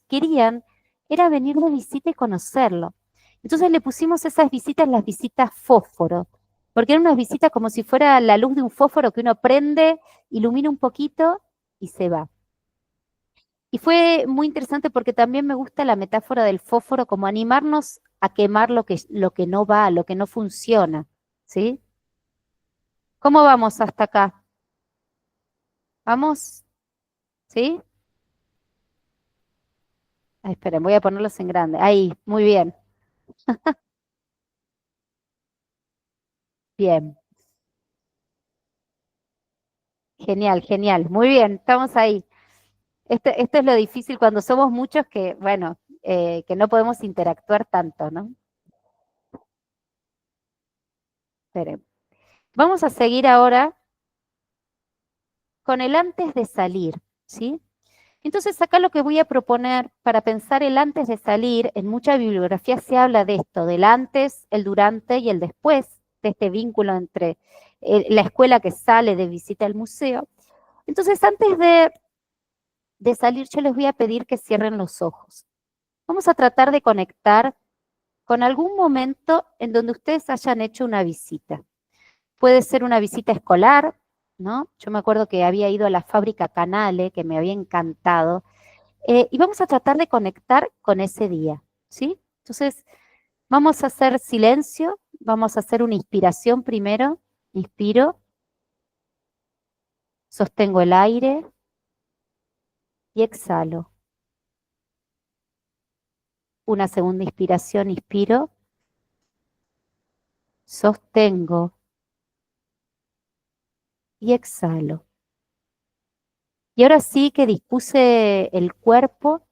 querían era venir de visita y conocerlo. Entonces le pusimos esas visitas las visitas fósforo, porque eran unas visitas como si fuera la luz de un fósforo que uno prende, ilumina un poquito y se va. Y fue muy interesante porque también me gusta la metáfora del fósforo como animarnos a quemar lo que no va, lo que no funciona, ¿sí? ¿Cómo vamos hasta acá? ¿Vamos? ¿Sí? Ay, esperen, voy a ponerlos en grande. Ahí, muy bien. Bien. Genial, genial. Muy bien, estamos ahí. Esto es lo difícil cuando somos muchos que, bueno, que no podemos interactuar tanto, ¿no? Esperen. Vamos a seguir ahora con el antes de salir, ¿sí? Entonces acá lo que voy a proponer para pensar el antes de salir, en mucha bibliografía se habla de esto, del antes, el durante y el después, de este vínculo entre la escuela que sale de visita al museo. Entonces antes de salir yo les voy a pedir que cierren los ojos. Vamos a tratar de conectar con algún momento en donde ustedes hayan hecho una visita. Puede ser una visita escolar, ¿no? Yo me acuerdo que había ido a la fábrica Canale, que me había encantado, y vamos a tratar de conectar con ese día, ¿sí? Entonces, vamos a hacer silencio, vamos a hacer una inspiración primero, inspiro, sostengo el aire y exhalo. Una segunda inspiración, inspiro, sostengo y exhalo. Y ahora sí que dispuse el cuerpo,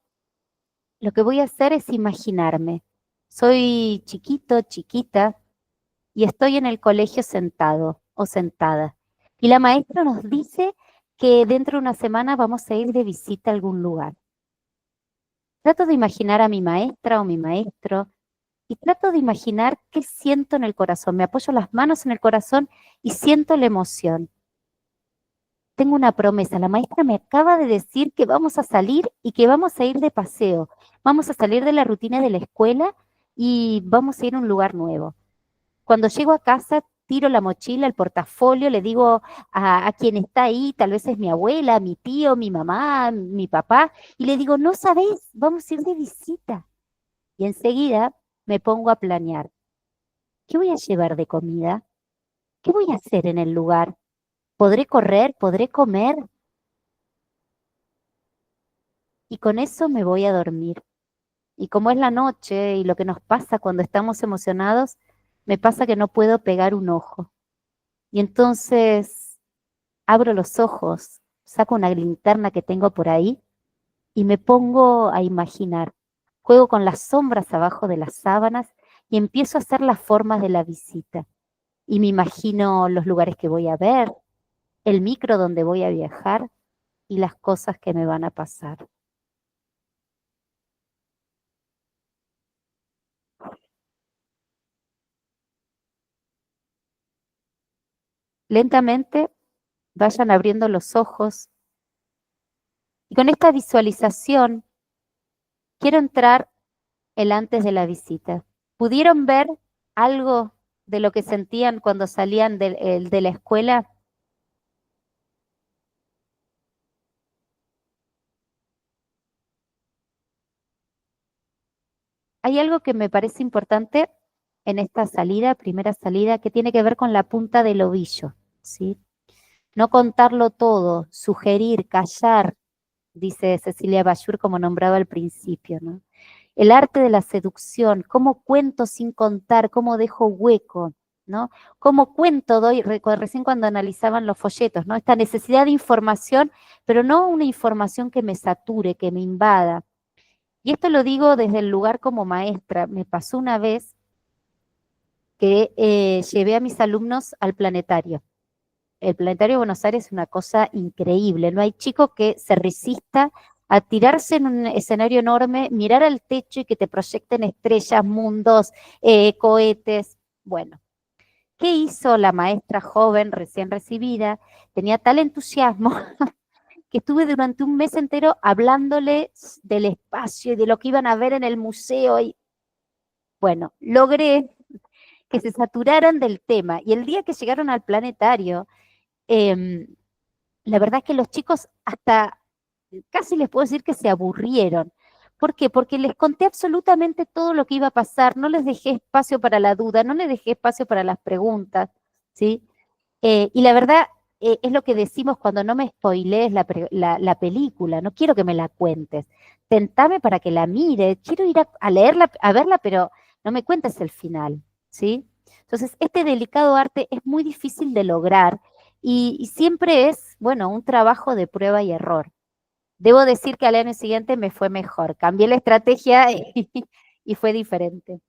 lo que voy a hacer es imaginarme. Soy chiquito, chiquita, y estoy en el colegio sentado o sentada. Y la maestra nos dice que dentro de una semana vamos a ir de visita a algún lugar. Trato de imaginar a mi maestra o mi maestro y trato de imaginar qué siento en el corazón. Me apoyo las manos en el corazón y siento la emoción. Tengo una promesa. La maestra me acaba de decir que vamos a salir y que vamos a ir de paseo. Vamos a salir de la rutina de la escuela y vamos a ir a un lugar nuevo. Cuando llego a casa, tiro la mochila, el portafolio, le digo a quien está ahí, tal vez es mi abuela, mi tío, mi mamá, mi papá, y le digo, no sabéis, vamos a ir de visita. Y enseguida me pongo a planear. ¿Qué voy a llevar de comida? ¿Qué voy a hacer en el lugar? ¿Podré correr? ¿Podré comer? Y con eso me voy a dormir. Y como es la noche y lo que nos pasa cuando estamos emocionados, me pasa que no puedo pegar un ojo. Y entonces abro los ojos, saco una linterna que tengo por ahí y me pongo a imaginar. Juego con las sombras abajo de las sábanas y empiezo a hacer las formas de la visita. Y me imagino los lugares que voy a ver, el micro donde voy a viajar y las cosas que me van a pasar. Lentamente vayan abriendo los ojos y con esta visualización quiero entrar el antes de la visita. ¿Pudieron ver algo de lo que sentían cuando salían de la escuela? Hay algo que me parece importante en esta salida, primera salida, que tiene que ver con la punta del ovillo, ¿sí? No contarlo todo, sugerir, callar, dice Cecilia Bayur como nombraba al principio, ¿no? El arte de la seducción, cómo cuento sin contar, cómo dejo hueco, ¿no? Cómo cuento, recién cuando analizaban los folletos, ¿no? Esta necesidad de información, pero no una información que me sature, que me invada. Y esto lo digo desde el lugar como maestra. Me pasó una vez que llevé a mis alumnos al planetario. El planetario de Buenos Aires es una cosa increíble. No hay chico que se resista a tirarse en un escenario enorme, mirar al techo y que te proyecten estrellas, mundos, cohetes. Bueno, ¿qué hizo la maestra joven recién recibida? Tenía tal entusiasmo que estuve durante un mes entero hablándole del espacio y de lo que iban a ver en el museo. Y bueno, logré que se saturaran del tema. Y el día que llegaron al planetario, em, la verdad es que los chicos hasta casi les puedo decir que se aburrieron. ¿Por qué? Porque les conté absolutamente todo lo que iba a pasar, no les dejé espacio para la duda, no les dejé espacio para las preguntas, ¿sí? Y la verdad, es lo que decimos cuando no me spoilees la película, no quiero que me la cuentes. Tentame para que la mire, quiero ir a leerla, a verla, pero no me cuentes el final, ¿sí? Entonces, este delicado arte es muy difícil de lograr y siempre es, bueno, un trabajo de prueba y error. Debo decir que al año siguiente me fue mejor, cambié la estrategia y fue diferente.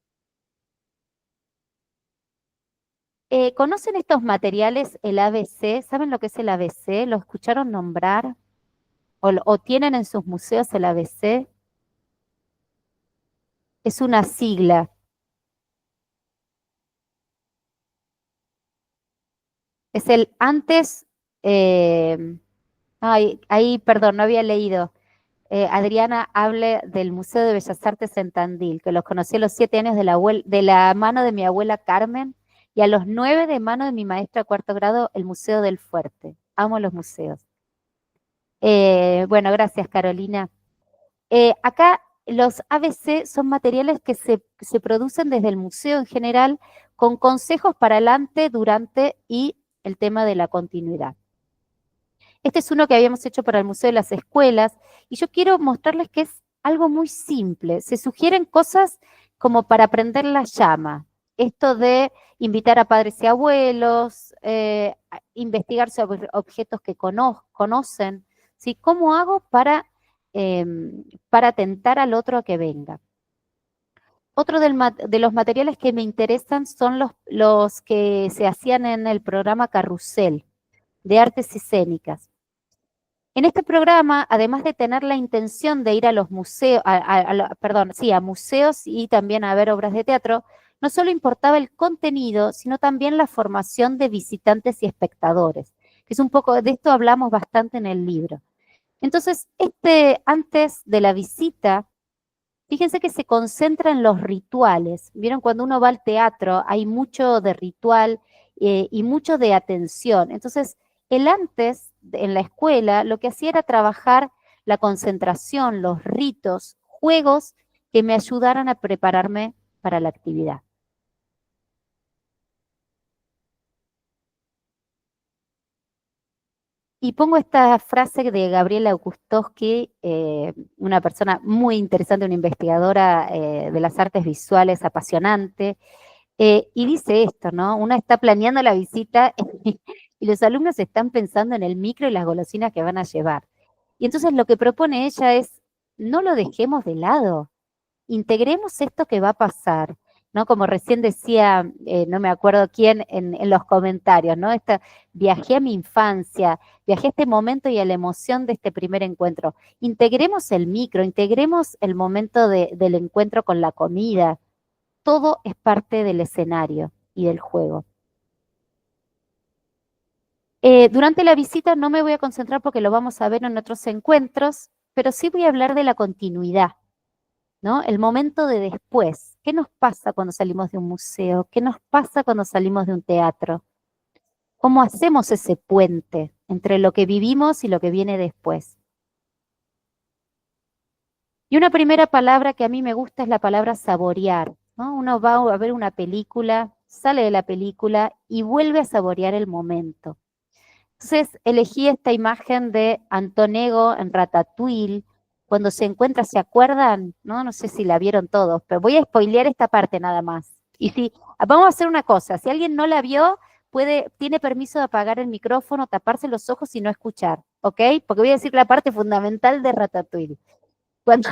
¿Conocen estos materiales, el ABC? ¿Saben lo que es el ABC? ¿Lo escucharon nombrar? ¿O tienen en sus museos el ABC? Es una sigla. Es el antes. Ahí, perdón, no había leído. Adriana hable del Museo de Bellas Artes en Tandil, que los conocí a los 7 años de la mano de mi abuela Carmen y a los 9 de mano de mi maestra de cuarto grado, el Museo del Fuerte. Amo los museos. Bueno, gracias, Carolina. Acá los ABC son materiales que se producen desde el museo en general con consejos para el antes, durante y el tema de la continuidad. Este es uno que habíamos hecho para el Museo de las Escuelas y yo quiero mostrarles que es algo muy simple. Se sugieren cosas como para prender la llama. Esto de invitar a padres y abuelos, investigar sobre objetos que conocen. ¿Sí? ¿Cómo hago para tentar al otro a que venga? Otro de los materiales que me interesan son los que se hacían en el programa Carrusel de artes escénicas. En este programa, además de tener la intención de ir a los museos, perdón, sí, a museos y también a ver obras de teatro, no solo importaba el contenido, sino también la formación de visitantes y espectadores, que es un poco, de esto hablamos bastante en el libro. Entonces, antes de la visita, fíjense que se concentra en los rituales. Vieron, cuando uno va al teatro hay mucho de ritual y mucho de atención. Entonces, el antes en la escuela lo que hacía era trabajar la concentración, los ritos, juegos que me ayudaran a prepararme para la actividad. Y pongo esta frase de Gabriela Augustowski, una persona muy interesante, una investigadora de las artes visuales, apasionante, y dice esto, ¿no? Una está planeando la visita y los alumnos están pensando en el micro y las golosinas que van a llevar. Y entonces lo que propone ella es, no lo dejemos de lado, integremos esto que va a pasar, ¿no? Como recién decía, no me acuerdo quién en los comentarios, ¿no? Viajé a mi infancia, viajé a este momento y a la emoción de este primer encuentro. Integremos el micro, integremos el momento del encuentro con la comida. Todo es parte del escenario y del juego. Durante la visita no me voy a concentrar porque lo vamos a ver en otros encuentros, pero sí voy a hablar de la continuidad, ¿no? El momento de después. ¿Qué nos pasa cuando salimos de un museo? ¿Qué nos pasa cuando salimos de un teatro? ¿Cómo hacemos ese puente entre lo que vivimos y lo que viene después? Y una primera palabra que a mí me gusta es la palabra saborear, ¿no? Uno va a ver una película, sale de la película y vuelve a saborear el momento. Entonces elegí esta imagen de Antonego en Ratatouille, cuando se encuentra, ¿se acuerdan? No sé si la vieron todos, pero voy a spoilear esta parte nada más. Y si, vamos a hacer una cosa, si alguien no la vio, tiene permiso de apagar el micrófono, taparse los ojos y no escuchar, ¿ok? Porque voy a decir la parte fundamental de Ratatouille. Cuando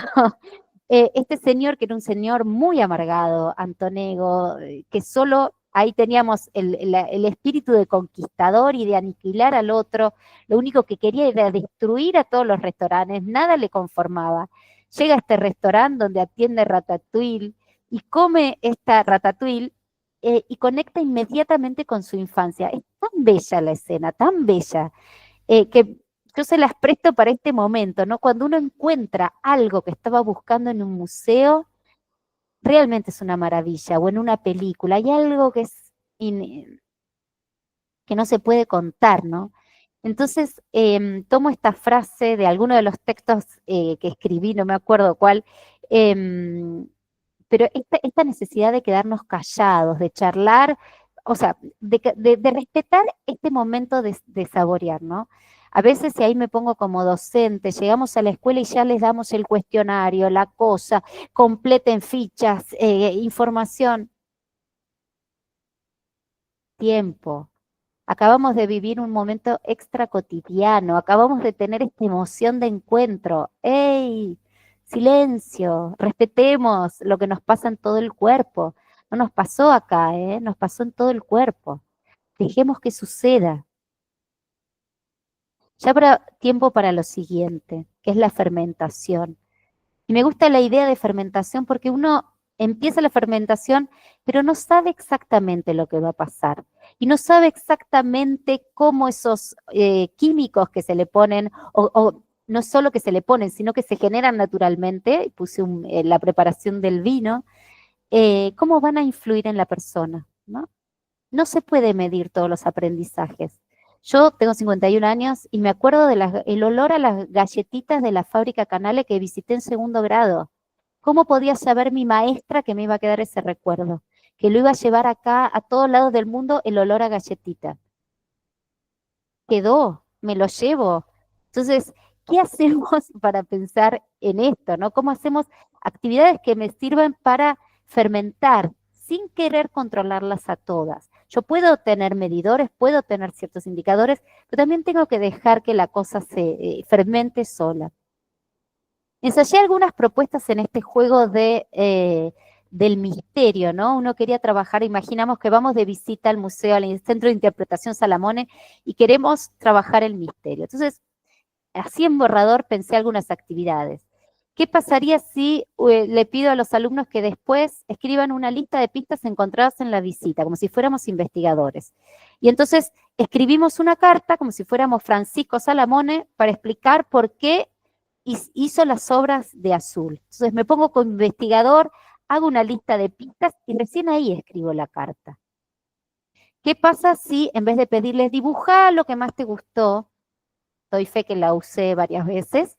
este señor, que era un señor muy amargado, Antonego, que solo ahí teníamos el espíritu de conquistador y de aniquilar al otro. Lo único que quería era destruir a todos los restaurantes, nada le conformaba. Llega a este restaurante donde atiende Ratatouille y come esta Ratatouille y conecta inmediatamente con su infancia. Es tan bella la escena, tan bella, que yo se las presto para este momento, ¿no? Cuando uno encuentra algo que estaba buscando en un museo, realmente es una maravilla, o en una película, hay algo que es que no se puede contar, ¿no? Entonces, tomo esta frase de alguno de los textos que escribí, no me acuerdo cuál, pero esta necesidad de quedarnos callados, de charlar, o sea, de respetar este momento de saborear, ¿no? A veces, si ahí me pongo como docente, llegamos a la escuela y ya les damos el cuestionario, la cosa, completen fichas, información, tiempo. Acabamos de vivir un momento extra cotidiano, acabamos de tener esta emoción de encuentro. ¡Ey! Silencio, respetemos lo que nos pasa en todo el cuerpo. No nos pasó acá, ¿eh? Nos pasó en todo el cuerpo. Dejemos que suceda. Ya habrá tiempo para lo siguiente, que es la fermentación. Y me gusta la idea de fermentación porque uno empieza la fermentación, pero no sabe exactamente lo que va a pasar. Y no sabe exactamente cómo esos químicos que se le ponen, o no solo que se le ponen, sino que se generan naturalmente, puse la preparación del vino, cómo van a influir en la persona, ¿no? No se puede medir todos los aprendizajes. Yo tengo 51 años y me acuerdo del olor a las galletitas de la fábrica Canale que visité en segundo grado. ¿Cómo podía saber mi maestra que me iba a quedar ese recuerdo? Que lo iba a llevar acá a todos lados del mundo el olor a galletita. Quedó, me lo llevo. Entonces, ¿qué hacemos para pensar en esto, no? ¿Cómo hacemos actividades que me sirvan para fermentar sin querer controlarlas a todas? Yo puedo tener medidores, puedo tener ciertos indicadores, pero también tengo que dejar que la cosa se fermente sola. Ensayé algunas propuestas en este juego del misterio, ¿no? Uno quería trabajar, imaginamos que vamos de visita al museo, al Centro de Interpretación Salamone, y queremos trabajar el misterio. Entonces, así en borrador pensé algunas actividades. ¿Qué pasaría si le pido a los alumnos que después escriban una lista de pistas encontradas en la visita, como si fuéramos investigadores? Y entonces escribimos una carta, como si fuéramos Francisco Salamone, para explicar por qué hizo las obras de Azul. Entonces me pongo como investigador, hago una lista de pistas y recién ahí escribo la carta. ¿Qué pasa si en vez de pedirles dibujar lo que más te gustó, doy fe que la usé varias veces,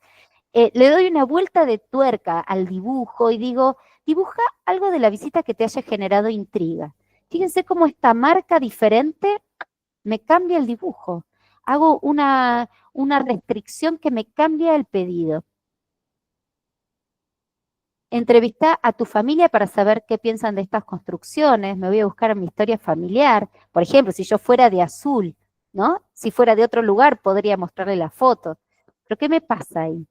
le doy una vuelta de tuerca al dibujo y digo, dibuja algo de la visita que te haya generado intriga. Fíjense cómo esta marca diferente me cambia el dibujo. Hago una restricción que me cambia el pedido. Entrevista a tu familia para saber qué piensan de estas construcciones. Me voy a buscar mi historia familiar. Por ejemplo, si yo fuera de Azul, ¿no? Si fuera de otro lugar, podría mostrarle la foto. Pero ¿qué me pasa ahí?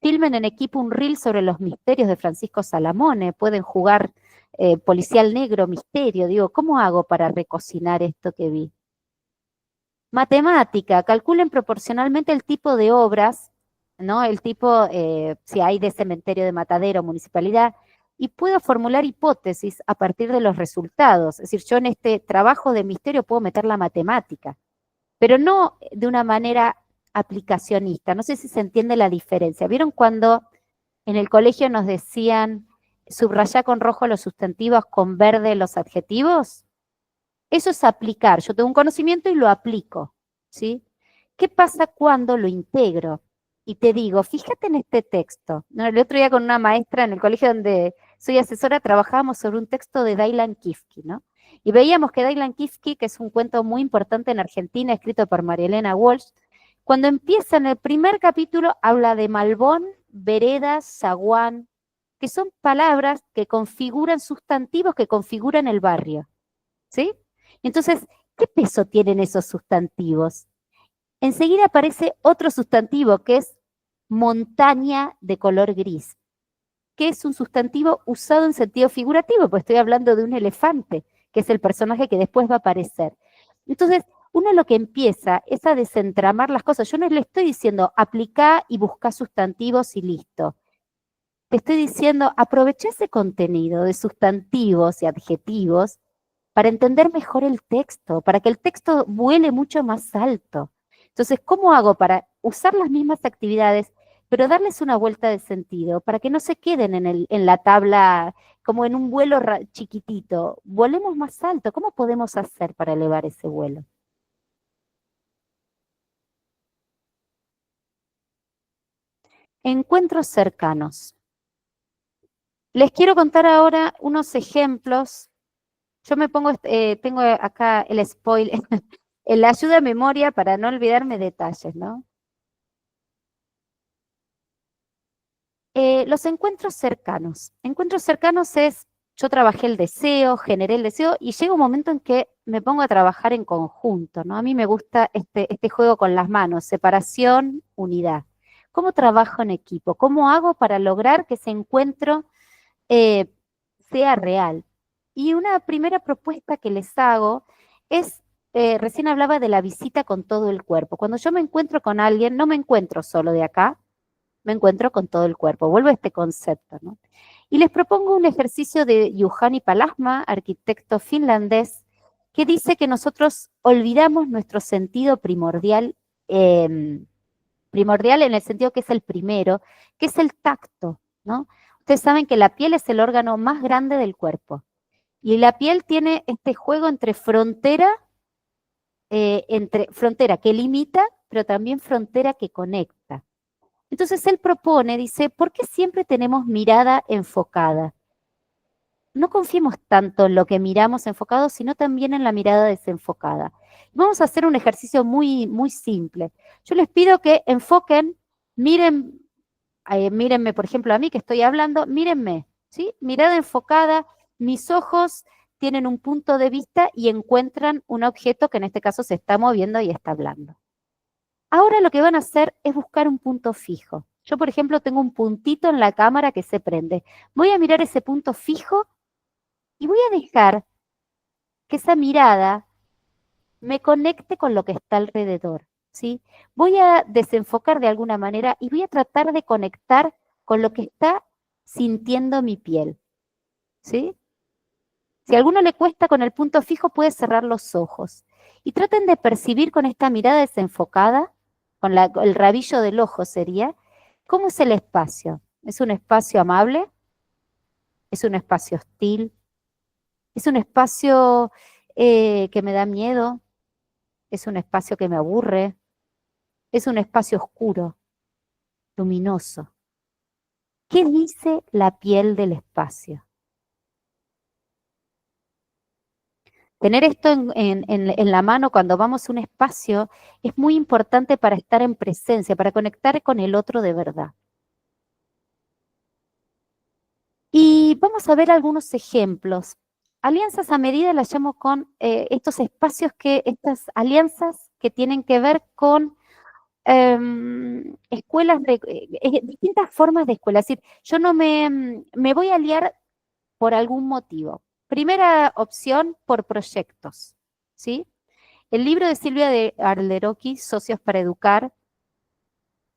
Filmen en equipo un reel sobre los misterios de Francisco Salamone. Pueden jugar policial negro, misterio. Digo, ¿cómo hago para recocinar esto que vi? Matemática. Calculen proporcionalmente el tipo de obras, ¿no? El tipo, si hay de cementerio, de matadero, municipalidad, y puedo formular hipótesis a partir de los resultados. Es decir, yo en este trabajo de misterio puedo meter la matemática, pero no de una manera aplicacionista. No sé si se entiende la diferencia. ¿Vieron cuando en el colegio nos decían subrayar con rojo los sustantivos, con verde los adjetivos? Eso es aplicar. Yo tengo un conocimiento y lo aplico, ¿sí? ¿Qué pasa cuando lo integro? Y te digo, fíjate en este texto. ¿No? El otro día con una maestra en el colegio donde soy asesora, trabajábamos sobre un texto de Dylan Kifke, ¿no? Y veíamos que Dylan Kifke, que es un cuento muy importante en Argentina, escrito por María Elena Walsh, cuando empieza en el primer capítulo, habla de Malbón, veredas, zaguán, que son palabras que configuran sustantivos que configuran el barrio, ¿sí? Entonces, ¿qué peso tienen esos sustantivos? Enseguida aparece otro sustantivo que es montaña de color gris, que es un sustantivo usado en sentido figurativo, pues estoy hablando de un elefante que es el personaje que después va a aparecer. Entonces, uno lo que empieza es a desentramar las cosas. Yo no le estoy diciendo aplica y busca sustantivos y listo. Te estoy diciendo aprovecha ese contenido de sustantivos y adjetivos para entender mejor el texto, para que el texto vuele mucho más alto. Entonces, ¿cómo hago para usar las mismas actividades, pero darles una vuelta de sentido, para que no se queden en la tabla como en un vuelo chiquitito? Volemos más alto. ¿Cómo podemos hacer para elevar ese vuelo? Encuentros cercanos. Les quiero contar ahora unos ejemplos. Yo me pongo, tengo acá el spoiler, la ayuda a memoria para no olvidarme detalles, ¿no? Los encuentros cercanos. Encuentros cercanos es, yo trabajé el deseo, generé el deseo y llega un momento en que me pongo a trabajar en conjunto, ¿no? A mí me gusta este juego con las manos, separación, unidad. ¿Cómo trabajo en equipo? ¿Cómo hago para lograr que ese encuentro sea real? Y una primera propuesta que les hago es, recién hablaba de la visita con todo el cuerpo. Cuando yo me encuentro con alguien, no me encuentro solo de acá, me encuentro con todo el cuerpo. Vuelvo a este concepto, ¿no? Y les propongo un ejercicio de Juhani Palasma, arquitecto finlandés, que dice que nosotros olvidamos nuestro sentido primordial, primordial en el sentido que es el primero, que es el tacto, ¿no? Ustedes saben que la piel es el órgano más grande del cuerpo. Y la piel tiene este juego entre frontera que limita, pero también frontera que conecta. Entonces él propone, dice, ¿por qué siempre tenemos mirada enfocada? No confiemos tanto en lo que miramos enfocado, sino también en la mirada desenfocada. Vamos a hacer un ejercicio muy, muy simple. Yo les pido que enfoquen, miren, mírenme, por ejemplo, a mí que estoy hablando, mírenme, ¿sí? Mirada enfocada, mis ojos tienen un punto de vista y encuentran un objeto que en este caso se está moviendo y está hablando. Ahora lo que van a hacer es buscar un punto fijo. Yo, por ejemplo, tengo un puntito en la cámara que se prende. Voy a mirar ese punto fijo y voy a dejar que esa mirada me conecte con lo que está alrededor, ¿sí? Voy a desenfocar de alguna manera y voy a tratar de conectar con lo que está sintiendo mi piel, ¿sí? Si a alguno le cuesta con el punto fijo, puede cerrar los ojos. Y traten de percibir con esta mirada desenfocada, con el rabillo del ojo sería, ¿cómo es el espacio? ¿Es un espacio amable? ¿Es un espacio hostil? ¿Es un espacio que me da miedo? ¿Es un espacio que me aburre? ¿Es un espacio oscuro, luminoso? ¿Qué dice la piel del espacio? Tener esto en la mano cuando vamos a un espacio es muy importante para estar en presencia, para conectar con el otro de verdad. Y vamos a ver algunos ejemplos. Alianzas a medida las llamo con estos espacios estas alianzas que tienen que ver con escuelas, distintas formas de escuela. Es decir, yo no me voy a aliar por algún motivo. Primera opción, por proyectos, ¿sí? El libro de Silvia de Arlerocchi, Socios para Educar,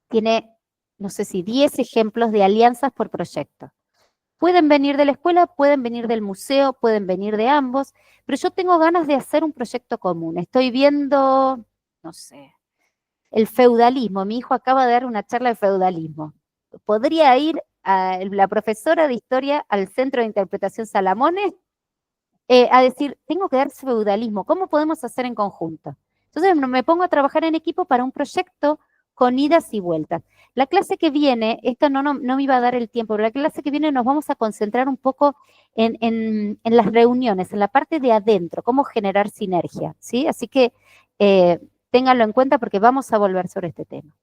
tiene, no sé si 10 ejemplos de alianzas por proyecto. Pueden venir de la escuela, pueden venir del museo, pueden venir de ambos, pero yo tengo ganas de hacer un proyecto común. Estoy viendo, no sé, el feudalismo. Mi hijo acaba de dar una charla de feudalismo. Podría ir la profesora de historia al Centro de Interpretación Salamones a decir, tengo que dar feudalismo, ¿cómo podemos hacer en conjunto? Entonces me pongo a trabajar en equipo para un proyecto con idas y vueltas. La clase que viene, esto no me iba a dar el tiempo, pero la clase que viene nos vamos a concentrar un poco en las reuniones, en la parte de adentro, cómo generar sinergia, ¿sí? Así que ténganlo en cuenta porque vamos a volver sobre este tema.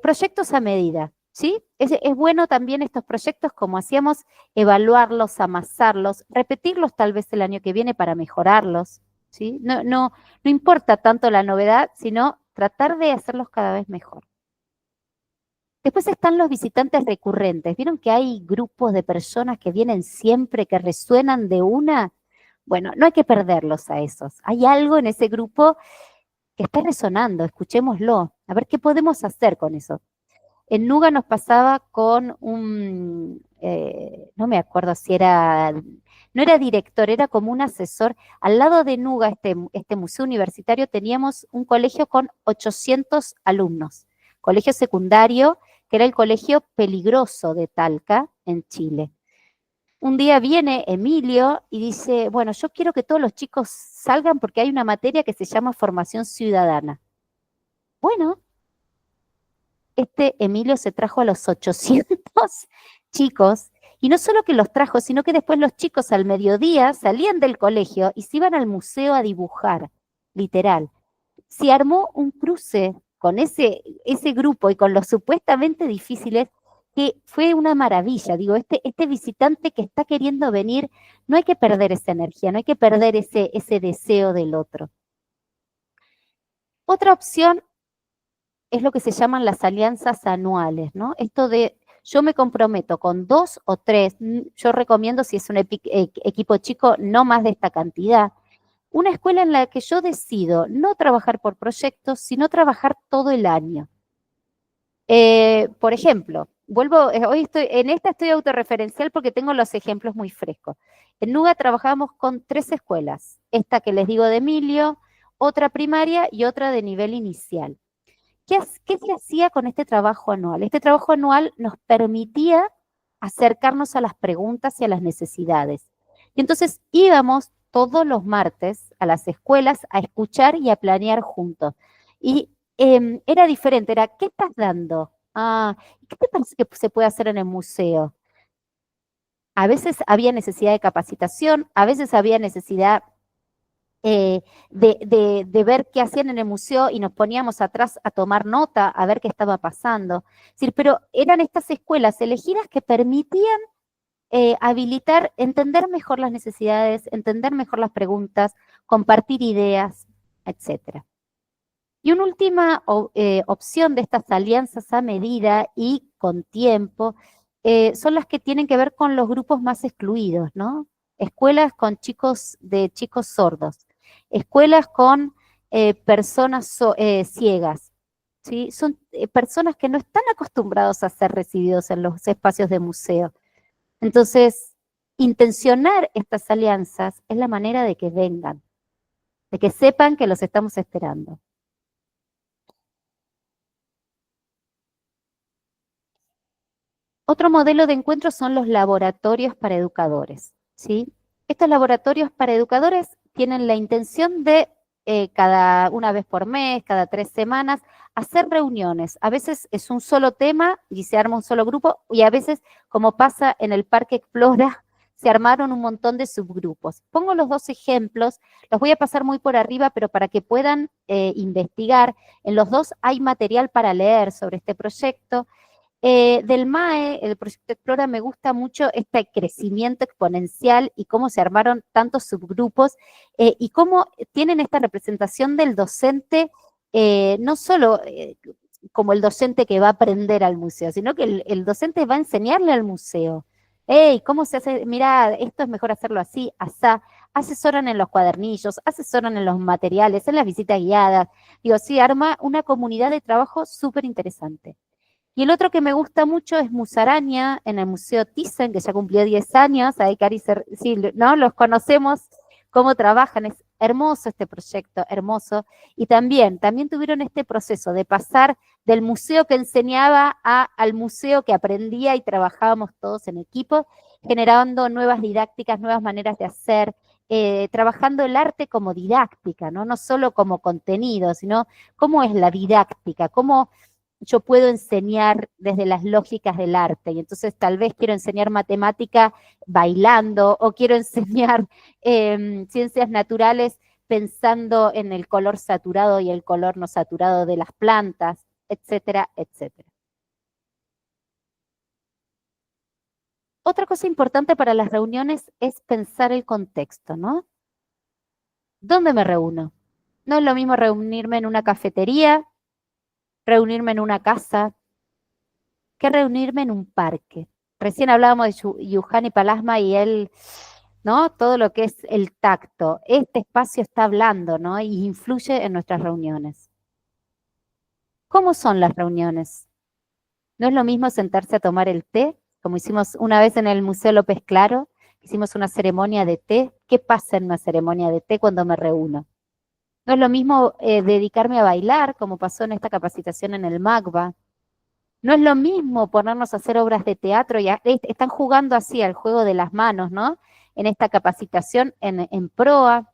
Proyectos a medida, ¿sí? Es bueno también estos proyectos, como hacíamos, evaluarlos, amasarlos, repetirlos tal vez el año que viene para mejorarlos, ¿sí? No importa tanto la novedad, sino tratar de hacerlos cada vez mejor. Después están los visitantes recurrentes. ¿Vieron que hay grupos de personas que vienen siempre, que resuenan de una? Bueno, no hay que perderlos a esos. Hay algo en ese grupo que está resonando, escuchémoslo, a ver qué podemos hacer con eso. En Nuga nos pasaba con no me acuerdo si era, no era director, era como un asesor. Al lado de Nuga, este museo universitario, teníamos un colegio con 800 alumnos, colegio secundario, que era el colegio peligroso de Talca, en Chile. Un día viene Emilio y dice, bueno, yo quiero que todos los chicos salgan porque hay una materia que se llama formación ciudadana. Bueno, este Emilio se trajo a los 800 chicos y no solo que los trajo, sino que después los chicos al mediodía salían del colegio y se iban al museo a dibujar, literal. Se armó un cruce con ese grupo y con los supuestamente difíciles que fue una maravilla. Digo, este visitante que está queriendo venir, no hay que perder esa energía, no hay que perder ese deseo del otro. Otra opción es lo que se llaman las alianzas anuales, ¿no? Esto de yo me comprometo con 2 o 3, yo recomiendo si es un equipo chico, no más de esta cantidad. Una escuela en la que yo decido no trabajar por proyectos, sino trabajar todo el año. Por ejemplo, hoy en esta estoy autorreferencial porque tengo los ejemplos muy frescos. En Nuga trabajamos con 3 escuelas, esta que les digo de Emilio, otra primaria y otra de nivel inicial. ¿Qué se hacía con este trabajo anual? Este trabajo anual nos permitía acercarnos a las preguntas y a las necesidades. Y entonces íbamos todos los martes a las escuelas a escuchar y a planear juntos. Y era diferente, era, ¿qué estás dando? Ah, ¿qué te parece que se puede hacer en el museo? A veces había necesidad de capacitación, a veces había necesidad de ver qué hacían en el museo y nos poníamos atrás a tomar nota, a ver qué estaba pasando. Es decir, pero eran estas escuelas elegidas que permitían habilitar, entender mejor las necesidades, entender mejor las preguntas, compartir ideas, etcétera. Y una última opción de estas alianzas a medida y con tiempo son las que tienen que ver con los grupos más excluidos, ¿no? Escuelas con chicos sordos, escuelas con personas ciegas, ¿sí? Son personas que no están acostumbrados a ser recibidos en los espacios de museo. Entonces, intencionar estas alianzas es la manera de que vengan, de que sepan que los estamos esperando. Otro modelo de encuentro son los laboratorios para educadores, ¿sí? Estos laboratorios para educadores tienen la intención de cada una vez por mes, cada 3 semanas, hacer reuniones. A veces es un solo tema y se arma un solo grupo y a veces, como pasa en el Parque Explora, se armaron un montón de subgrupos. Pongo los 2 ejemplos, los voy a pasar muy por arriba, pero para que puedan investigar, en los 2 hay material para leer sobre este proyecto. Del MAE, el proyecto Explora, me gusta mucho este crecimiento exponencial y cómo se armaron tantos subgrupos y cómo tienen esta representación del docente, no solo como el docente que va a aprender al museo, sino que el docente va a enseñarle al museo. Hey, ¿cómo se hace? Mira, esto es mejor hacerlo así, asá. Asesoran en los cuadernillos, asesoran en los materiales, en las visitas guiadas. Digo, sí, arma una comunidad de trabajo súper interesante. Y el otro que me gusta mucho es Musaraña, en el Museo Thyssen, que ya cumplió 10 años. Ahí, Cari, sí, ¿no? Los conocemos, cómo trabajan. Es hermoso este proyecto, hermoso. Y también tuvieron este proceso de pasar del museo que enseñaba al museo que aprendía y trabajábamos todos en equipo, generando nuevas didácticas, nuevas maneras de hacer, trabajando el arte como didáctica, ¿no? No solo como contenido, sino cómo es la didáctica, cómo yo puedo enseñar desde las lógicas del arte, y entonces tal vez quiero enseñar matemática bailando, o quiero enseñar ciencias naturales pensando en el color saturado y el color no saturado de las plantas, etcétera, etcétera. Otra cosa importante para las reuniones es pensar el contexto, ¿no? ¿Dónde me reúno? No es lo mismo reunirme en una cafetería, reunirme en una casa, que reunirme en un parque. Recién hablábamos de Yuhani Palasma y él ¿no? Todo lo que es el tacto. Este espacio está hablando, ¿no? Y influye en nuestras reuniones. ¿Cómo son las reuniones? No es lo mismo sentarse a tomar el té, como hicimos una vez en el Museo López Claro, hicimos una ceremonia de té. ¿Qué pasa en una ceremonia de té cuando me reúno? No es lo mismo dedicarme a bailar, como pasó en esta capacitación en el MACBA. No es lo mismo ponernos a hacer obras de teatro y están jugando así al juego de las manos, ¿no? En esta capacitación en proa,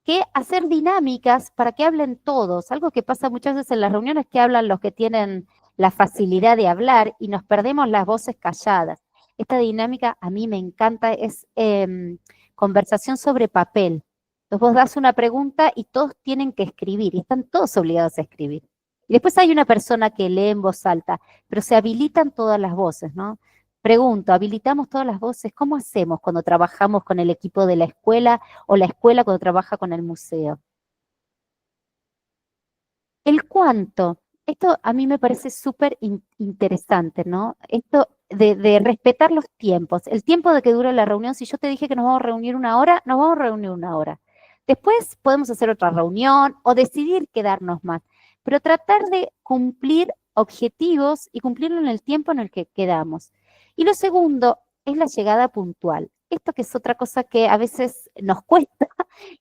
que hacer dinámicas para que hablen todos. Algo que pasa muchas veces en las reuniones que hablan los que tienen la facilidad de hablar y nos perdemos las voces calladas. Esta dinámica a mí me encanta, es conversación sobre papel. Entonces vos das una pregunta y todos tienen que escribir y están todos obligados a escribir. Y después hay una persona que lee en voz alta, pero se habilitan todas las voces, ¿no? Pregunto, ¿habilitamos todas las voces? ¿Cómo hacemos cuando trabajamos con el equipo de la escuela o la escuela cuando trabaja con el museo? El cuánto, esto a mí me parece súper interesante, ¿no? Esto de respetar los tiempos, el tiempo de que dura la reunión, si yo te dije que nos vamos a reunir una hora, nos vamos a reunir una hora. Después podemos hacer otra reunión o decidir quedarnos más, pero tratar de cumplir objetivos y cumplirlo en el tiempo en el que quedamos. Y lo segundo es la llegada puntual. Esto que es otra cosa que a veces nos cuesta,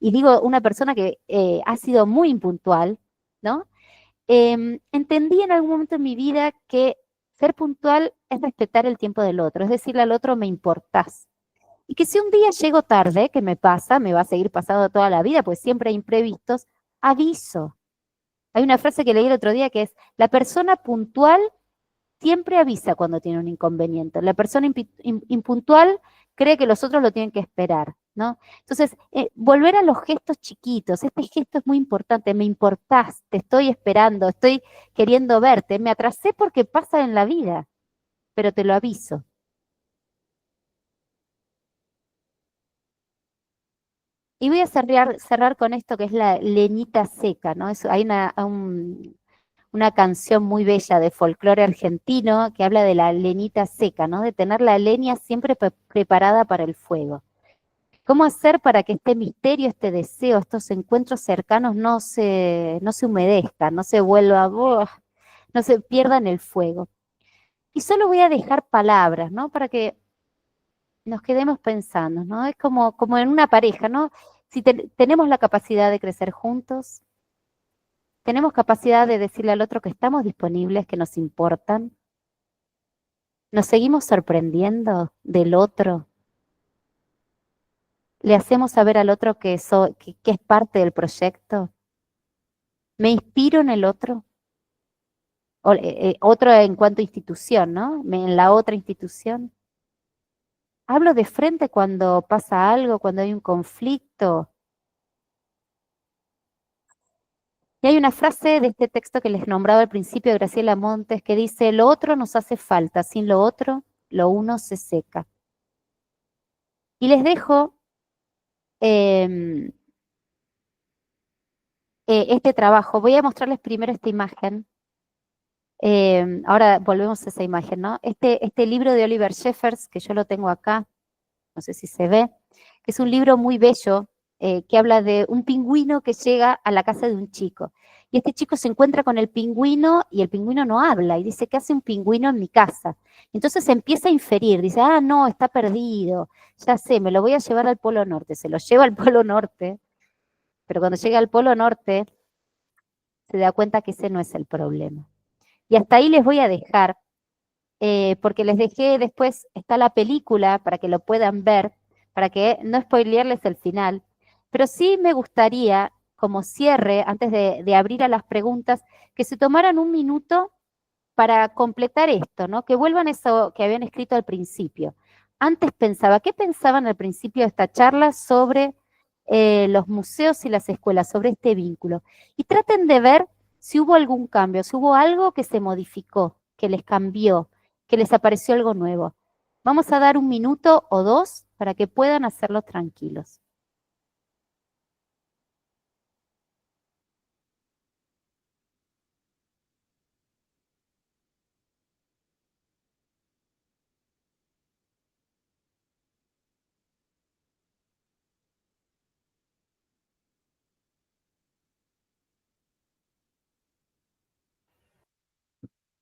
y digo una persona que ha sido muy impuntual, ¿no? Entendí en algún momento en mi vida que ser puntual es respetar el tiempo del otro, es decirle al otro me importás. Y que si un día llego tarde, que me pasa, me va a seguir pasando toda la vida, pues siempre hay imprevistos, aviso. Hay una frase que leí el otro día que es, la persona puntual siempre avisa cuando tiene un inconveniente. La persona impuntual cree que los otros lo tienen que esperar, ¿no? Entonces, volver a los gestos chiquitos. Este gesto es muy importante. Me importás, te estoy esperando, estoy queriendo verte. Me atrasé porque pasa en la vida, pero te lo aviso. Y voy a cerrar con esto que es la leñita seca, ¿no? Hay una canción muy bella de folclore argentino que habla de la leñita seca, ¿no? De tener la leña siempre preparada para el fuego. ¿Cómo hacer para que este misterio, este deseo, estos encuentros cercanos no se humedezcan, no se vuelva, no se pierdan el fuego? Y solo voy a dejar palabras, ¿no? Para que nos quedemos pensando, ¿no? Es como en una pareja, ¿no? Si tenemos la capacidad de crecer juntos, tenemos capacidad de decirle al otro que estamos disponibles, que nos importan, nos seguimos sorprendiendo del otro, le hacemos saber al otro que es parte del proyecto, me inspiro en el otro, otro en cuanto a institución, ¿no? En la otra institución. Hablo de frente cuando pasa algo, cuando hay un conflicto. Y hay una frase de este texto que les nombraba al principio de Graciela Montes que dice, lo otro nos hace falta, sin lo otro, lo uno se seca. Y les dejo em, este trabajo. Voy a mostrarles primero esta imagen. Ahora volvemos a esa imagen, ¿no? Este libro de Oliver Jeffers, que yo lo tengo acá, no sé si se ve, que es un libro muy bello que habla de un pingüino que llega a la casa de un chico. Y este chico se encuentra con el pingüino y el pingüino no habla y dice, ¿qué hace un pingüino en mi casa? Entonces empieza a inferir, dice, ah, no, está perdido, ya sé, me lo voy a llevar al Polo Norte. Se lo lleva al Polo Norte, pero cuando llega al Polo Norte se da cuenta que ese no es el problema. Y hasta ahí les voy a dejar, porque les dejé después, está la película para que lo puedan ver, para que no spoilearles el final, pero sí me gustaría, como cierre, antes de abrir a las preguntas, que se tomaran un minuto para completar esto, ¿no? Que vuelvan a eso que habían escrito al principio. Antes pensaba, ¿qué pensaban al principio de esta charla sobre los museos y las escuelas, sobre este vínculo? Y traten de ver si hubo algún cambio, si hubo algo que se modificó, que les cambió, que les apareció algo nuevo. Vamos a dar un minuto o dos para que puedan hacerlo tranquilos.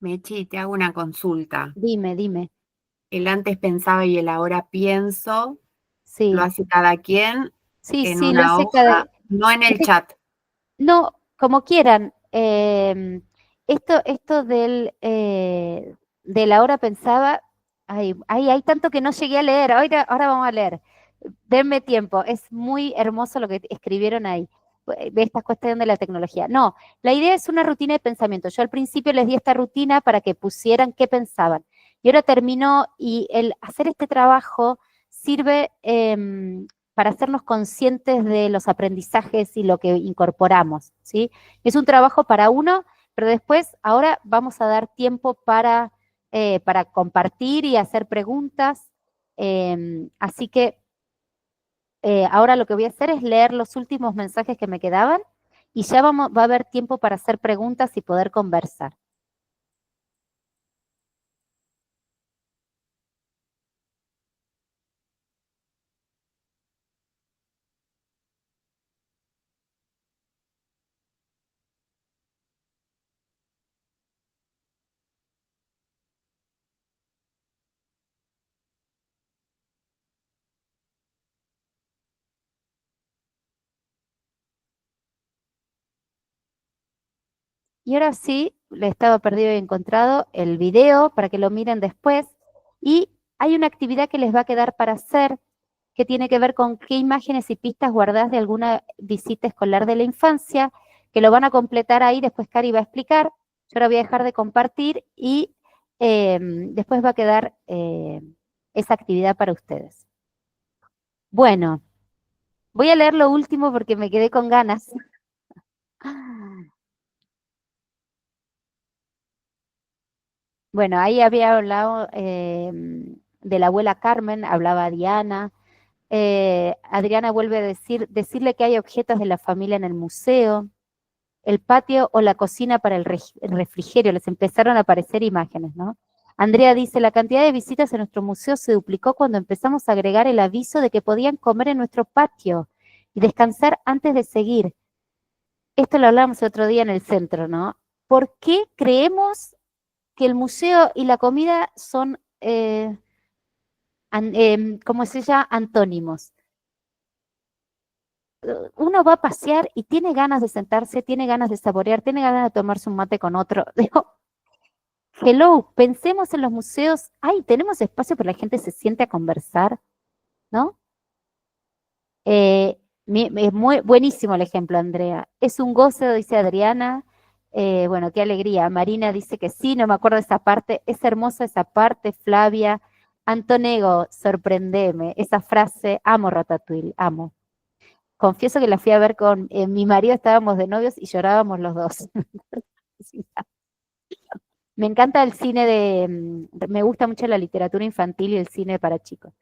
Mechi, te hago una consulta. Dime. El antes pensaba y el ahora pienso, lo Sí, hace cada quien en lo una hace cada... hoja, no en el ¿Viste? chat. No, como quieran. Esto del ahora pensaba, hay tanto que no llegué a leer, ahora vamos a leer. Denme tiempo, es muy hermoso lo que escribieron ahí, de esta cuestión de la tecnología. No, la idea es una rutina de pensamiento. Yo al principio les di esta rutina para que pusieran qué pensaban. Y ahora terminó y el hacer este trabajo sirve para hacernos conscientes de los aprendizajes y lo que incorporamos, ¿sí? Es un trabajo para uno, pero después ahora vamos a dar tiempo para compartir y hacer preguntas. Así que ahora lo que voy a hacer es leer los últimos mensajes que me quedaban y ya va a haber tiempo para hacer preguntas y poder conversar. Y ahora sí, le estaba perdido y encontrado el video para que lo miren después. Y hay una actividad que les va a quedar para hacer que tiene que ver con qué imágenes y pistas guardadas de alguna visita escolar de la infancia, que lo van a completar ahí, después Cari va a explicar. Yo ahora voy a dejar de compartir y después va a quedar esa actividad para ustedes. Bueno, voy a leer lo último porque me quedé con ganas. Bueno, ahí había hablado de la abuela Carmen, hablaba Diana. Adriana vuelve a decirle que hay objetos de la familia en el museo, el patio o la cocina para el refrigerio. Les empezaron a aparecer imágenes, ¿no? Andrea dice, la cantidad de visitas en nuestro museo se duplicó cuando empezamos a agregar el aviso de que podían comer en nuestro patio y descansar antes de seguir. Esto lo hablamos el otro día en el centro, ¿no? ¿Por qué creemos que el museo y la comida son, ¿cómo se llama? Antónimos? Uno va a pasear y tiene ganas de sentarse, tiene ganas de saborear, tiene ganas de tomarse un mate con otro. Digo, hello, pensemos en los museos. Ay, tenemos espacio para que la gente se siente a conversar, ¿no? Es muy buenísimo el ejemplo, Andrea. Es un goce, dice Adriana. Bueno, qué alegría. Marina dice que sí, no me acuerdo de esa parte. Es hermosa esa parte, Flavia. Antonego, sorprendeme. Esa frase, amo Ratatouille, amo. Confieso que la fui a ver con mi marido, estábamos de novios y llorábamos los dos. Me encanta el cine me gusta mucho la literatura infantil y el cine para chicos.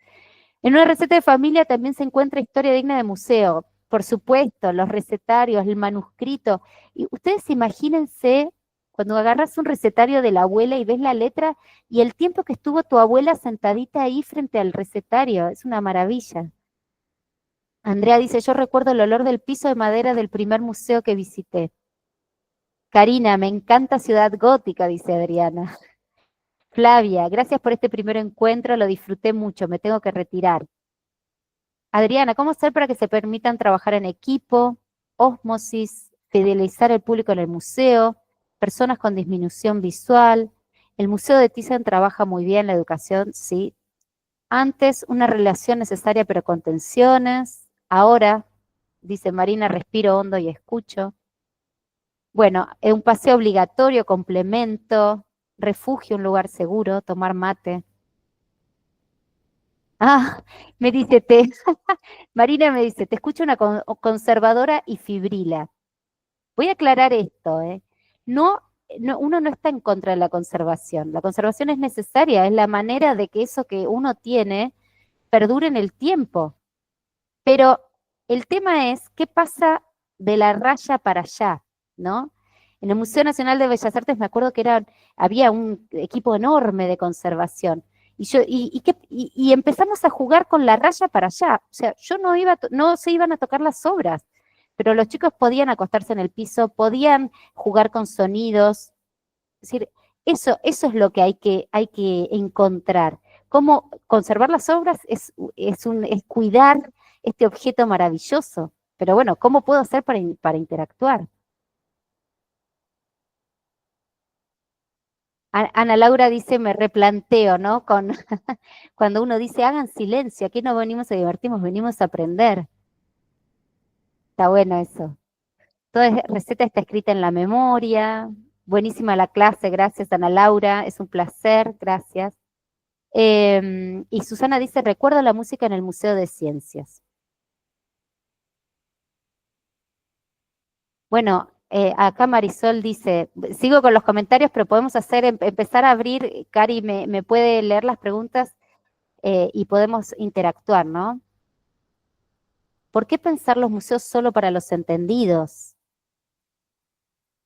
En una receta de familia también se encuentra historia digna de museo. Por supuesto, los recetarios, el manuscrito. Y ustedes imagínense cuando agarras un recetario de la abuela y ves la letra y el tiempo que estuvo tu abuela sentadita ahí frente al recetario. Es una maravilla. Andrea dice, yo recuerdo el olor del piso de madera del primer museo que visité. Karina, me encanta Ciudad Gótica, dice Adriana. Flavia, gracias por este primer encuentro, lo disfruté mucho, me tengo que retirar. Adriana, ¿cómo hacer para que se permitan trabajar en equipo, ósmosis, fidelizar al público en el museo, personas con disminución visual? El Museo de Thyssen trabaja muy bien la educación, sí. Antes, una relación necesaria pero con tensiones. Ahora, dice Marina, respiro hondo y escucho. Bueno, un paseo obligatorio, complemento, refugio, un lugar seguro, tomar mate. Ah, me dice, Marina me dice, te escucho una conservadora y fibrila. Voy a aclarar esto, ¿eh? No, uno no está en contra de la conservación. La conservación es necesaria, es la manera de que eso que uno tiene perdure en el tiempo. Pero el tema es, ¿qué pasa de la raya para allá? ¿No? En el Museo Nacional de Bellas Artes me acuerdo que había un equipo enorme de conservación. Y empezamos a jugar con la raya para allá. O sea, yo no se iban a tocar las obras, pero los chicos podían acostarse en el piso, podían jugar con sonidos. Es decir, Eso es lo que hay que encontrar. Cómo conservar las obras es cuidar este objeto maravilloso. Pero bueno, ¿cómo puedo hacer para interactuar? Ana Laura dice, me replanteo, ¿no? Cuando uno dice, hagan silencio, aquí no venimos a divertirnos, venimos a aprender. Está bueno eso. Toda receta está escrita en la memoria. Buenísima la clase, gracias Ana Laura, es un placer, gracias. Y Susana dice, recuerdo la música en el Museo de Ciencias. Bueno, acá Marisol dice, sigo con los comentarios, pero podemos empezar a abrir, Cari me puede leer las preguntas y podemos interactuar, ¿no? ¿Por qué pensar los museos solo para los entendidos?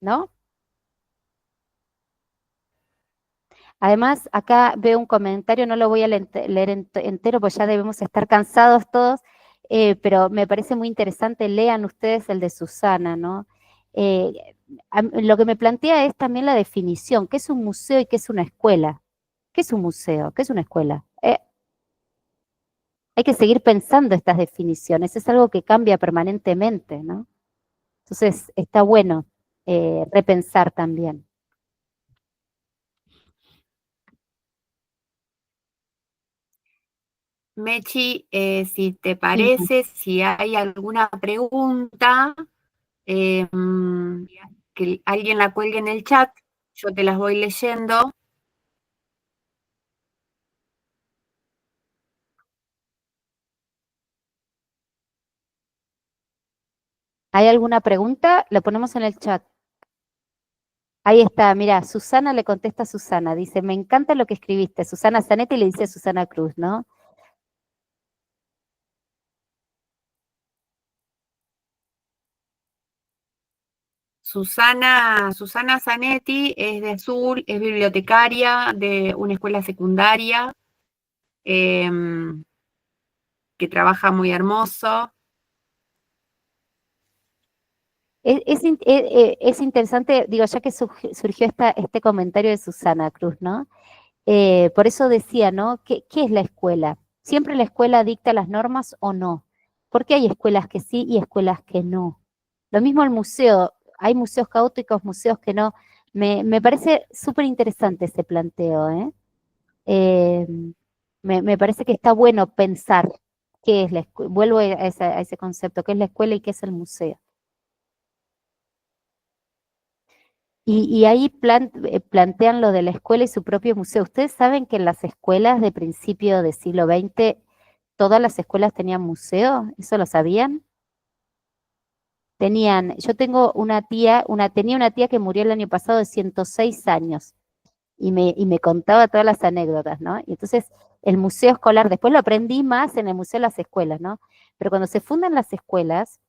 ¿No? Además, acá veo un comentario, no lo voy a leer entero, pues ya debemos estar cansados todos, pero me parece muy interesante, lean ustedes el de Susana, ¿no? Lo que me plantea es también la definición, ¿qué es un museo y qué es una escuela? ¿Qué es un museo? ¿Qué es una escuela? Hay que seguir pensando estas definiciones, es algo que cambia permanentemente, ¿no? Entonces, está bueno repensar también. Mechi, si te Sí. parece, si hay alguna pregunta, que alguien la cuelgue en el chat, yo te las voy leyendo. ¿Hay alguna pregunta? Lo ponemos en el chat. Ahí está, mira, Susana le contesta a Susana, dice, me encanta lo que escribiste. Susana Zanetti le dice a Susana Cruz, ¿no? Susana Zanetti es de Azul, es bibliotecaria de una escuela secundaria, que trabaja muy hermoso. Es interesante, digo, ya que surgió este comentario de Susana Cruz, ¿no? Por eso decía, ¿no? ¿Qué es la escuela? ¿Siempre la escuela dicta las normas o no? Porque hay escuelas que sí y escuelas que no. Lo mismo el museo, hay museos caóticos, museos que no. Me parece súper interesante ese planteo, ¿eh? Eh, me parece que está bueno pensar qué es la escuela. Vuelvo a ese concepto, qué es la escuela y qué es el museo. Y ahí plantean lo de la escuela y su propio museo. Ustedes saben que en las escuelas de principio del siglo XX, todas las escuelas tenían museo, ¿eso lo sabían? Yo tengo una tía, tenía una tía que murió el año pasado de 106 años y me contaba todas las anécdotas, ¿no? Y entonces el museo escolar, después lo aprendí más en el museo de las escuelas, ¿no? Pero cuando se fundan las escuelas,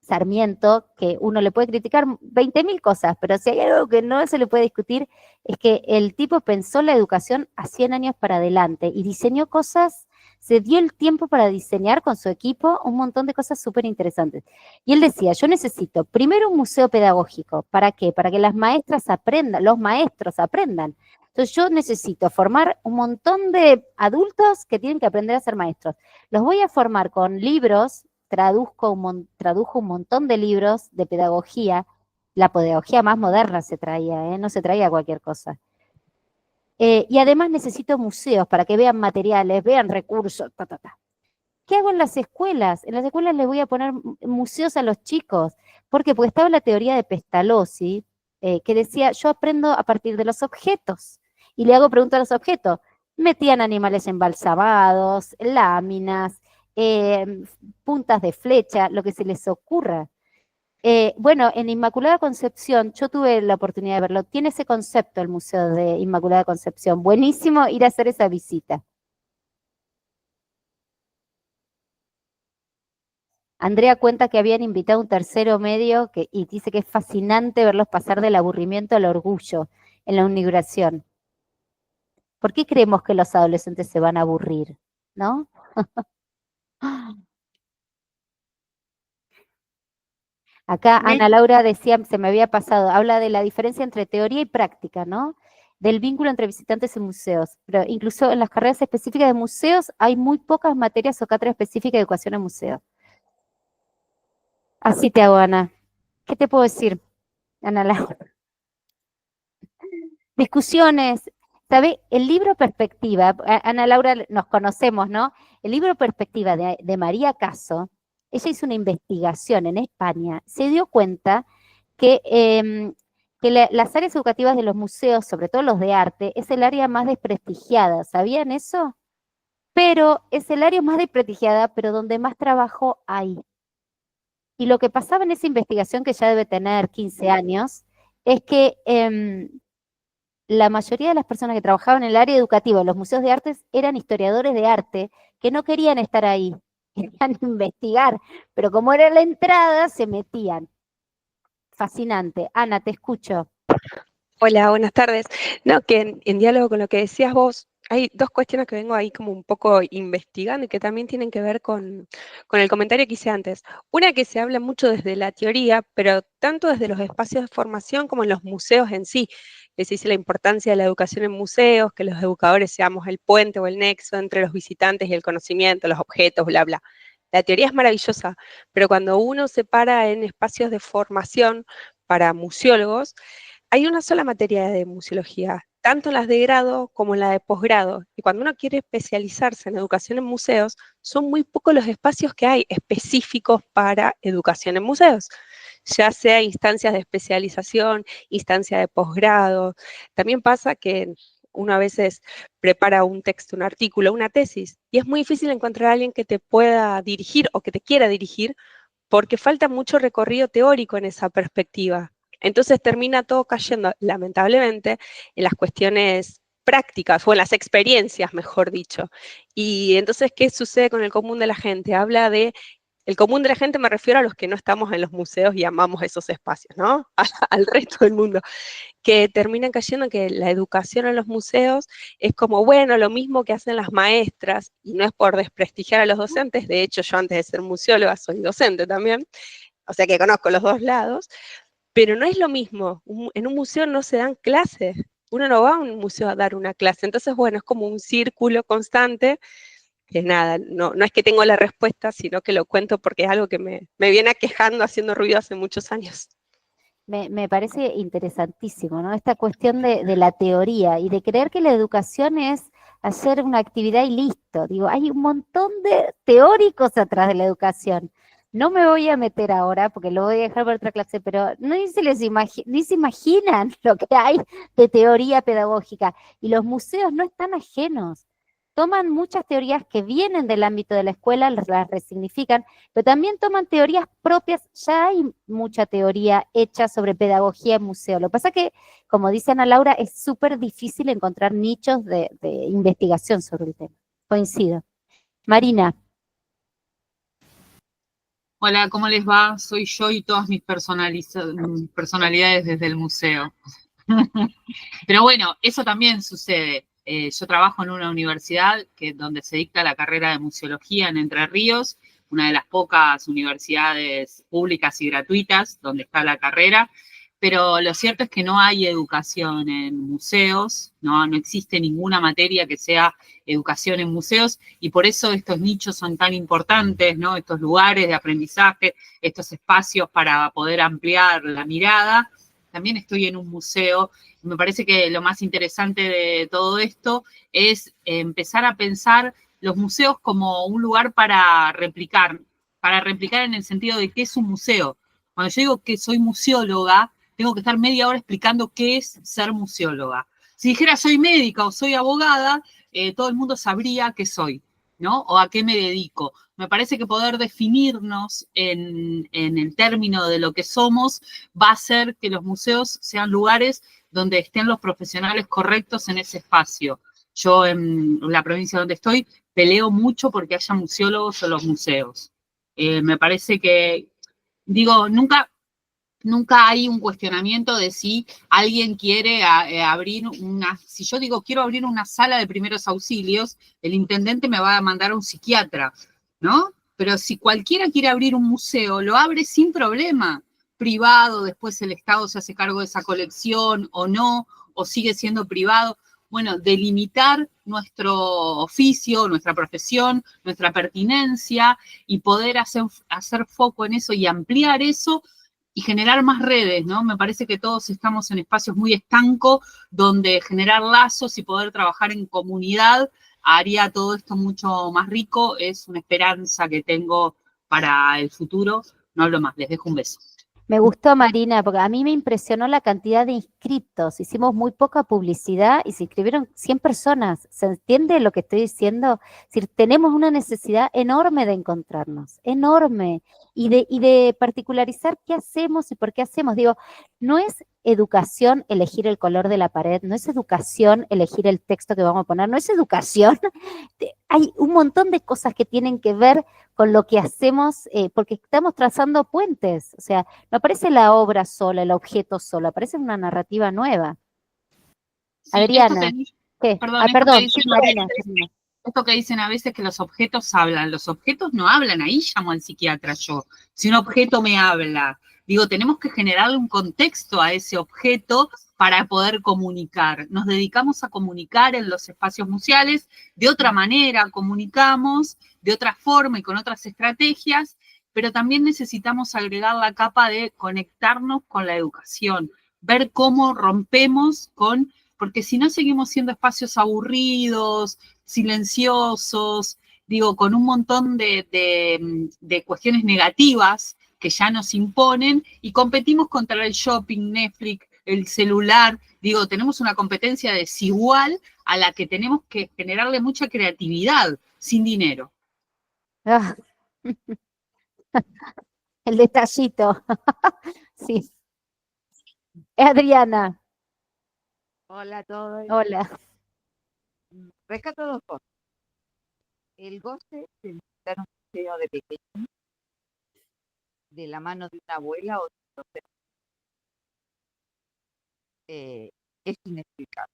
Sarmiento, que uno le puede criticar 20.000 cosas, pero si hay algo que no se le puede discutir, es que el tipo pensó la educación a 100 años para adelante y diseñó cosas, se dio el tiempo para diseñar con su equipo un montón de cosas súper interesantes. Y él decía, yo necesito primero un museo pedagógico. ¿Para qué? Para que las maestras aprendan, los maestros aprendan. Entonces yo necesito formar un montón de adultos que tienen que aprender a ser maestros. Los voy a formar con libros, tradujo un montón de libros de pedagogía, la pedagogía más moderna se traía, no se traía cualquier cosa. Y además necesito museos para que vean materiales, vean recursos, ta, ta, ta. ¿Qué hago en las escuelas? En las escuelas les voy a poner museos a los chicos. ¿Por qué? Porque estaba la teoría de Pestalozzi, que decía, yo aprendo a partir de los objetos. Y le hago preguntas a los objetos. Metían animales embalsamados, láminas, puntas de flecha, lo que se les ocurra. Bueno, en Inmaculada Concepción, yo tuve la oportunidad de verlo, tiene ese concepto el Museo de Inmaculada Concepción. Buenísimo ir a hacer esa visita. Andrea cuenta que habían invitado a un tercero medio y dice que es fascinante verlos pasar del aburrimiento al orgullo en la inauguración. ¿Por qué creemos que los adolescentes se van a aburrir? ¿No? Acá Ana Laura decía, se me había pasado, habla de la diferencia entre teoría y práctica, ¿no? Del vínculo entre visitantes y museos. Pero incluso en las carreras específicas de museos hay muy pocas materias o cátedras específicas de educación en museos. Así te hago, Ana. ¿Qué te puedo decir, Ana Laura? Discusiones. ¿Sabe? El libro Perspectiva, Ana Laura, nos conocemos, ¿no? El libro Perspectiva de María Caso, ella hizo una investigación en España, se dio cuenta que las áreas educativas de los museos, sobre todo los de arte, es el área más desprestigiada. ¿Sabían eso? Pero es el área más desprestigiada, pero donde más trabajo hay. Y lo que pasaba en esa investigación, que ya debe tener 15 años, es que la mayoría de las personas que trabajaban en el área educativa de los museos de artes eran historiadores de arte que no querían estar ahí, querían investigar, pero como era la entrada, se metían. Fascinante. Ana, te escucho. Hola, buenas tardes. No, que en diálogo con lo que decías vos, hay dos cuestiones que vengo ahí como un poco investigando y que también tienen que ver con el comentario que hice antes. Una que se habla mucho desde la teoría, pero tanto desde los espacios de formación como en los museos en sí. Les dice la importancia de la educación en museos, que los educadores seamos el puente o el nexo entre los visitantes y el conocimiento, los objetos, bla, bla. La teoría es maravillosa, pero cuando uno se para en espacios de formación para museólogos, hay una sola materia de museología, tanto en las de grado como en la de posgrado. Y cuando uno quiere especializarse en educación en museos, son muy pocos los espacios que hay específicos para educación en museos, ya sea instancias de especialización, instancias de posgrado. También pasa que uno a veces prepara un texto, un artículo, una tesis, y es muy difícil encontrar a alguien que te pueda dirigir o que te quiera dirigir porque falta mucho recorrido teórico en esa perspectiva. Entonces termina todo cayendo, lamentablemente, en las cuestiones prácticas o en las experiencias, mejor dicho. Y entonces, ¿qué sucede con el común de la gente? Habla de, el común de la gente me refiero a los que no estamos en los museos y amamos esos espacios, ¿no? Al resto del mundo, que terminan cayendo en que la educación en los museos es como, bueno, lo mismo que hacen las maestras, y no es por desprestigiar a los docentes, de hecho yo antes de ser museóloga soy docente también, o sea que conozco los dos lados, pero no es lo mismo, en un museo no se dan clases, uno no va a un museo a dar una clase, entonces bueno, es como un círculo constante, que nada, no es que tengo la respuesta, sino que lo cuento porque es algo que me viene aquejando, haciendo ruido hace muchos años. Me parece interesantísimo, ¿no? Esta cuestión de la teoría y de creer que la educación es hacer una actividad y listo. Digo, hay un montón de teóricos atrás de la educación. No me voy a meter ahora porque lo voy a dejar para otra clase, pero ni se imaginan lo que hay de teoría pedagógica. Y los museos no están ajenos. Toman muchas teorías que vienen del ámbito de la escuela, las resignifican, pero también toman teorías propias. Ya hay mucha teoría hecha sobre pedagogía en museo. Lo que pasa que, como dice Ana Laura, es súper difícil encontrar nichos de investigación sobre el tema. Coincido. Marina. Hola, ¿cómo les va? Soy yo y todas mis personalidades desde el museo. Pero bueno, eso también sucede. Yo trabajo en una universidad donde se dicta la carrera de museología en Entre Ríos, una de las pocas universidades públicas y gratuitas donde está la carrera, pero lo cierto es que no hay educación en museos, no existe ninguna materia que sea educación en museos, y por eso estos nichos son tan importantes, ¿no? Estos lugares de aprendizaje, estos espacios para poder ampliar la mirada. También estoy en un museo. Me parece que lo más interesante de todo esto es empezar a pensar los museos como un lugar para replicar en el sentido de qué es un museo. Cuando yo digo que soy museóloga, tengo que estar media hora explicando qué es ser museóloga. Si dijera soy médica o soy abogada, todo el mundo sabría qué soy, ¿no? O a qué me dedico. Me parece que poder definirnos en el término de lo que somos va a hacer que los museos sean lugares donde estén los profesionales correctos en ese espacio. Yo en la provincia donde estoy peleo mucho porque haya museólogos en los museos. Me parece que, digo, nunca hay un cuestionamiento de si alguien quiere abrir si yo digo quiero abrir una sala de primeros auxilios, el intendente me va a mandar a un psiquiatra, ¿no? Pero si cualquiera quiere abrir un museo, lo abre sin problema, privado, después el Estado se hace cargo de esa colección o no, o sigue siendo privado. Bueno, delimitar nuestro oficio, nuestra profesión, nuestra pertinencia y poder hacer foco en eso y ampliar eso y generar más redes, ¿no? Me parece que todos estamos en espacios muy estancos donde generar lazos y poder trabajar en comunidad haría todo esto mucho más rico. Es una esperanza que tengo para el futuro. No hablo más, les dejo un beso. Me gustó, Marina, porque a mí me impresionó la cantidad de inscriptos. Hicimos muy poca publicidad y se inscribieron 100 personas. ¿Se entiende lo que estoy diciendo? Es decir, tenemos una necesidad enorme de encontrarnos, enorme, y de particularizar qué hacemos y por qué hacemos. Digo, no es educación elegir el color de la pared, no es educación elegir el texto que vamos a poner, no es educación. Hay un montón de cosas que tienen que ver con lo que hacemos, porque estamos trazando puentes. O sea, no aparece la obra sola, el objeto solo, aparece una narrativa nueva. Sí, Adriana, ¿qué? perdón, Perdón, Marina. Esto que dicen a veces que los objetos hablan. Los objetos no hablan, ahí llamo al psiquiatra yo. Si un objeto me habla, digo, tenemos que generarle un contexto a ese objeto para poder comunicar. Nos dedicamos a comunicar en los espacios museales, de otra manera comunicamos, de otra forma y con otras estrategias, pero también necesitamos agregar la capa de conectarnos con la educación, ver cómo rompemos con, porque si no seguimos siendo espacios aburridos, silenciosos, digo, con un montón de cuestiones negativas que ya nos imponen y competimos contra el shopping, Netflix, el celular. Digo, tenemos una competencia desigual a la que tenemos que generarle mucha creatividad, sin dinero. Ah. El detallito. Sí. Adriana. Hola a todos. Hola. Rescato dos cosas. El goce de visitar un museo de pequeño, de la mano de una abuela o de un docente, es inexplicable.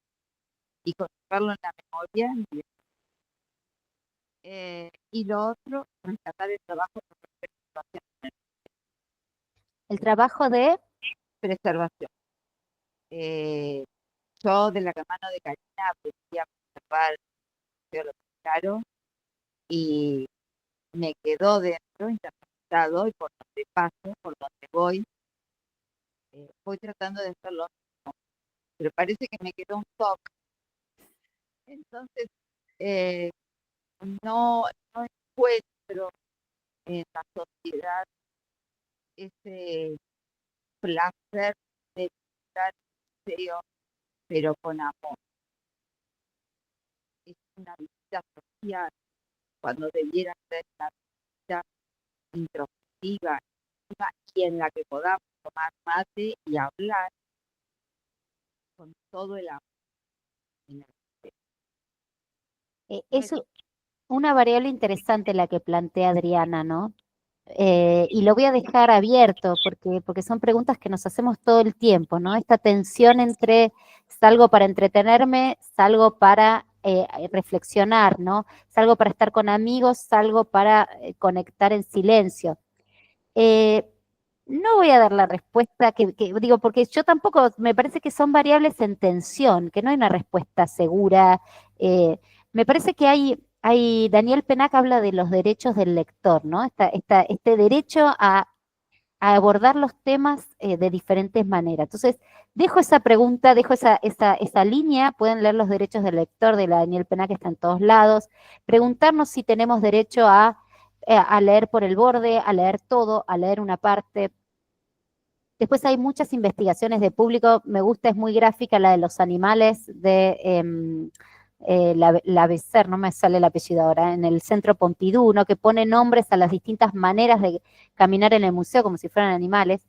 Y conservarlo en la memoria. Y lo otro, rescatar el trabajo de preservación. El trabajo de... Preservación. Yo, de la mano de Karina, aprendí a preservar el museo Lo Caro y me quedó dentro, interpretado, y por donde paso, por donde voy tratando de hacerlo mismo, pero parece que me quedó un toque. Entonces, no encuentro en la sociedad ese placer de visitar el museo, pero con amor. Es una visita social, cuando debiera ser una visita introspectiva y en la que podamos tomar mate y hablar con todo el amor. Es una variable interesante la que plantea Adriana, ¿no? Y lo voy a dejar abierto porque son preguntas que nos hacemos todo el tiempo, ¿no? Esta tensión entre salgo para entretenerme, salgo para reflexionar, ¿no? Salgo para estar con amigos, salgo para conectar en silencio. No voy a dar la respuesta que digo, porque yo tampoco, me parece que son variables en tensión, que no hay una respuesta segura. Me parece que Daniel Penac habla de los derechos del lector, ¿no? Este derecho a abordar los temas de diferentes maneras. Entonces, dejo esa pregunta, dejo esa línea, pueden leer los derechos del lector de la Daniel Penac, que está en todos lados, preguntarnos si tenemos derecho a leer por el borde, a leer todo, a leer una parte. Después hay muchas investigaciones de público, me gusta, es muy gráfica la de los animales de la Becer, no me sale el apellido ahora, en el Centro Pompidou, ¿no? Que pone nombres a las distintas maneras de caminar en el museo como si fueran animales.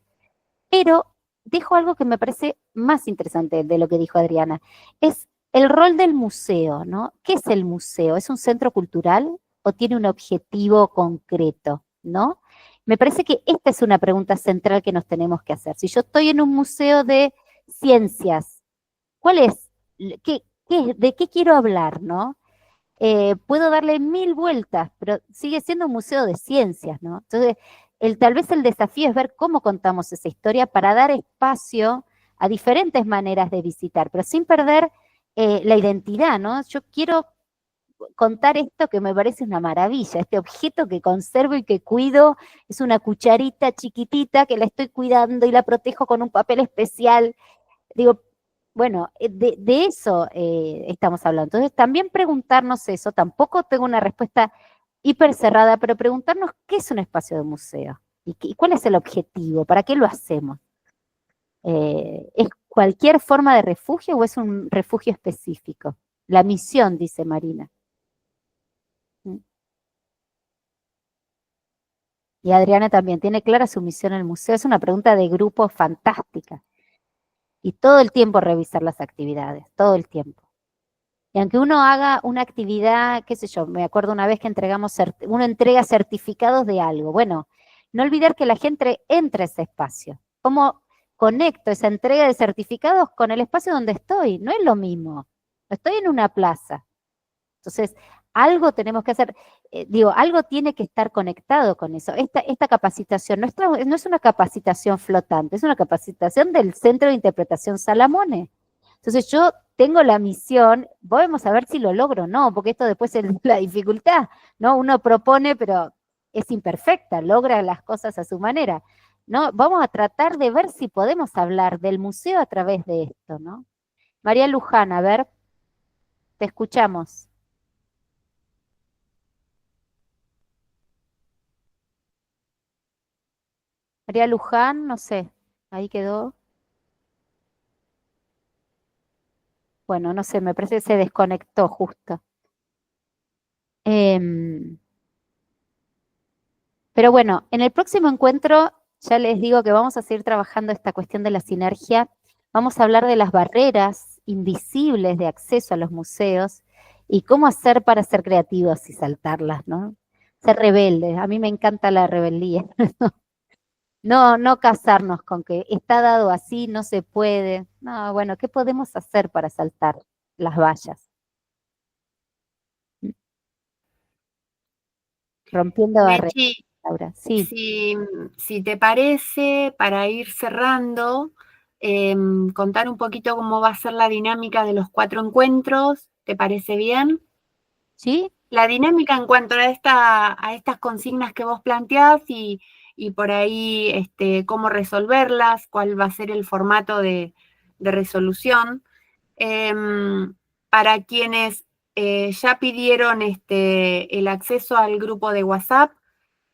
Pero dijo algo que me parece más interesante de lo que dijo Adriana, es el rol del museo, ¿no? ¿Qué es el museo? ¿Es un centro cultural o tiene un objetivo concreto, ¿no? Me parece que esta es una pregunta central que nos tenemos que hacer. Si yo estoy en un museo de ciencias, ¿cuál es? ¿De qué quiero hablar, no? Puedo darle 1000 vueltas, pero sigue siendo un museo de ciencias, ¿no? Entonces, Tal vez el desafío es ver cómo contamos esa historia para dar espacio a diferentes maneras de visitar, pero sin perder la identidad, ¿no? Yo quiero contar esto que me parece una maravilla, este objeto que conservo y que cuido, es una cucharita chiquitita que la estoy cuidando y la protejo con un papel especial. Digo, bueno, de eso estamos hablando. Entonces, también preguntarnos eso, tampoco tengo una respuesta hiper cerrada, pero preguntarnos qué es un espacio de museo y cuál es el objetivo, para qué lo hacemos. ¿Es cualquier forma de refugio o es un refugio específico? La misión, dice Marina. Y Adriana también tiene clara su misión en el museo. Es una pregunta de grupo fantástica. Y todo el tiempo revisar las actividades, todo el tiempo. Y aunque uno haga una actividad, qué sé yo, me acuerdo una vez que uno entrega certificados de algo. Bueno, no olvidar que la gente entre a ese espacio. ¿Cómo conecto esa entrega de certificados con el espacio donde estoy? No es lo mismo. Estoy en una plaza. Entonces, algo tenemos que hacer, algo tiene que estar conectado con eso. Esta capacitación no es una capacitación flotante, es una capacitación del Centro de Interpretación Salamone. Entonces, yo tengo la misión, vamos a ver si lo logro o no, porque esto después es la dificultad, ¿no? Uno propone, pero es imperfecta, logra las cosas a su manera, ¿no? Vamos a tratar de ver si podemos hablar del museo a través de esto, ¿no? María Luján, a ver, te escuchamos. María Luján, no sé, ahí quedó. Bueno, no sé, me parece que se desconectó justo. Em, pero bueno, en el próximo encuentro ya les digo que vamos a seguir trabajando esta cuestión de la sinergia. Vamos a hablar de las barreras invisibles de acceso a los museos y cómo hacer para ser creativos y saltarlas, ¿no? Ser rebeldes. A mí me encanta la rebeldía. No casarnos con que está dado así, no se puede. No, bueno, ¿qué podemos hacer para saltar las vallas? Rompiendo barreras, Mechi, Laura. Sí, si te parece, para ir cerrando, contar un poquito cómo va a ser la dinámica de los 4 encuentros, ¿te parece bien? sí, La dinámica en cuanto a estas consignas que vos planteás y por ahí cómo resolverlas, cuál va a ser el formato de resolución. Para quienes ya pidieron el acceso al grupo de WhatsApp,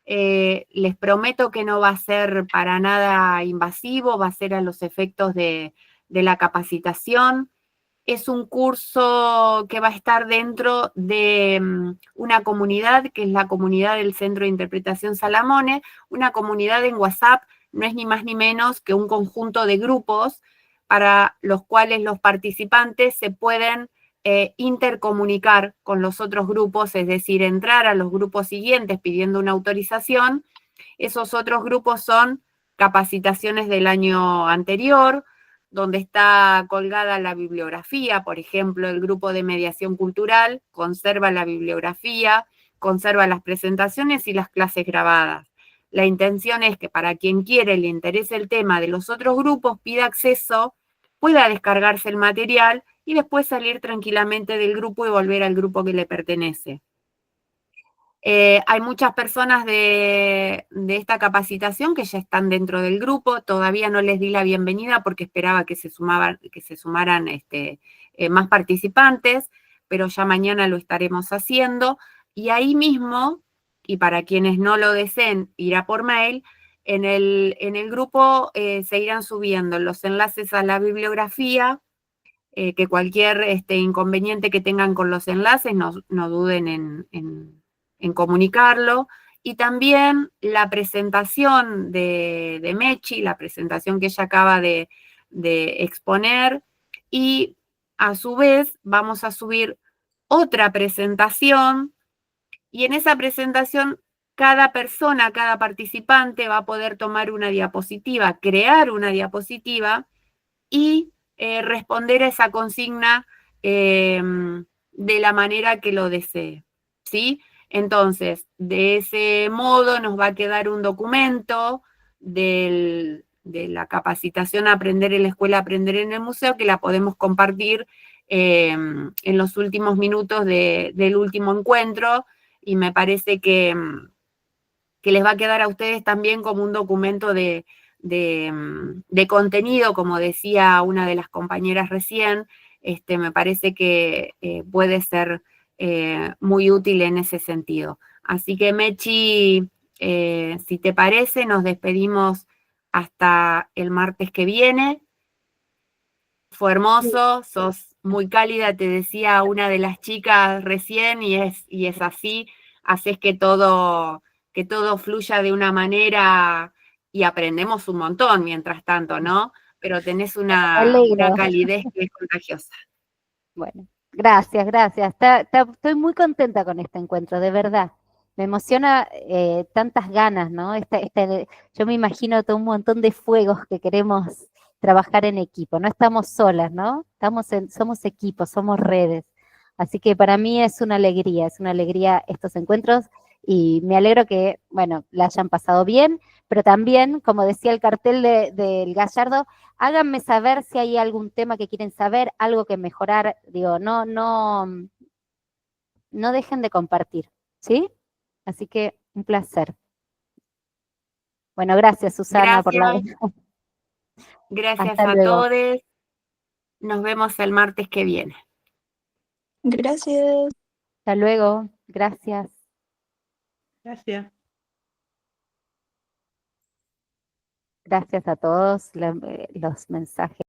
les prometo que no va a ser para nada invasivo, va a ser a los efectos de la capacitación. Es un curso que va a estar dentro de una comunidad, que es la comunidad del Centro de Interpretación Salamone. Una comunidad en WhatsApp no es ni más ni menos que un conjunto de grupos para los cuales los participantes se pueden intercomunicar con los otros grupos, es decir, entrar a los grupos siguientes pidiendo una autorización. Esos otros grupos son capacitaciones del año anterior, donde está colgada la bibliografía. Por ejemplo, el grupo de mediación cultural conserva la bibliografía, conserva las presentaciones y las clases grabadas. La intención es que para quien quiere le interese el tema de los otros grupos, pida acceso, pueda descargarse el material y después salir tranquilamente del grupo y volver al grupo que le pertenece. Hay muchas personas de esta capacitación que ya están dentro del grupo. Todavía no les di la bienvenida porque esperaba que se sumaran más participantes, pero ya mañana lo estaremos haciendo. Y ahí mismo, y para quienes no lo deseen, irá por mail, en el grupo se irán subiendo los enlaces a la bibliografía, que cualquier inconveniente que tengan con los enlaces no duden en comunicarlo. Y también la presentación de Mechi, la presentación que ella acaba de exponer, y a su vez vamos a subir otra presentación, y en esa presentación cada persona, cada participante va a poder tomar una diapositiva, crear una diapositiva y responder a esa consigna de la manera que lo desee, ¿sí? Entonces, de ese modo nos va a quedar un documento de la capacitación Aprender en la Escuela, Aprender en el Museo, que la podemos compartir en los últimos minutos del último encuentro, y me parece que les va a quedar a ustedes también como un documento de contenido, como decía una de las compañeras recién. Me parece que puede ser muy útil en ese sentido. Así que, Mechi, si te parece, nos despedimos hasta el martes que viene. Fue hermoso, sos muy cálida, te decía una de las chicas recién, y es así. Haces que todo fluya de una manera, y aprendemos un montón mientras tanto, ¿no? Pero tenés Me una alegro. calidez que es contagiosa. Bueno, gracias, gracias. Estoy muy contenta con este encuentro, de verdad. Me emociona tantas ganas, ¿no? Yo me imagino todo un montón de fuegos que queremos trabajar en equipo. No estamos solas, ¿no? Somos equipos, somos redes. Así que para mí es una alegría estos encuentros, y me alegro que, bueno, la hayan pasado bien, pero también, como decía el cartel del Gallardo, háganme saber si hay algún tema que quieren saber, algo que mejorar. Digo, no dejen de compartir, ¿sí? Así que un placer. Bueno, gracias, Susana, por la... Gracias, gracias Hasta a luego. todos. Nos vemos el martes que viene. Gracias. Hasta luego. Gracias. Gracias. Gracias a todos los mensajes.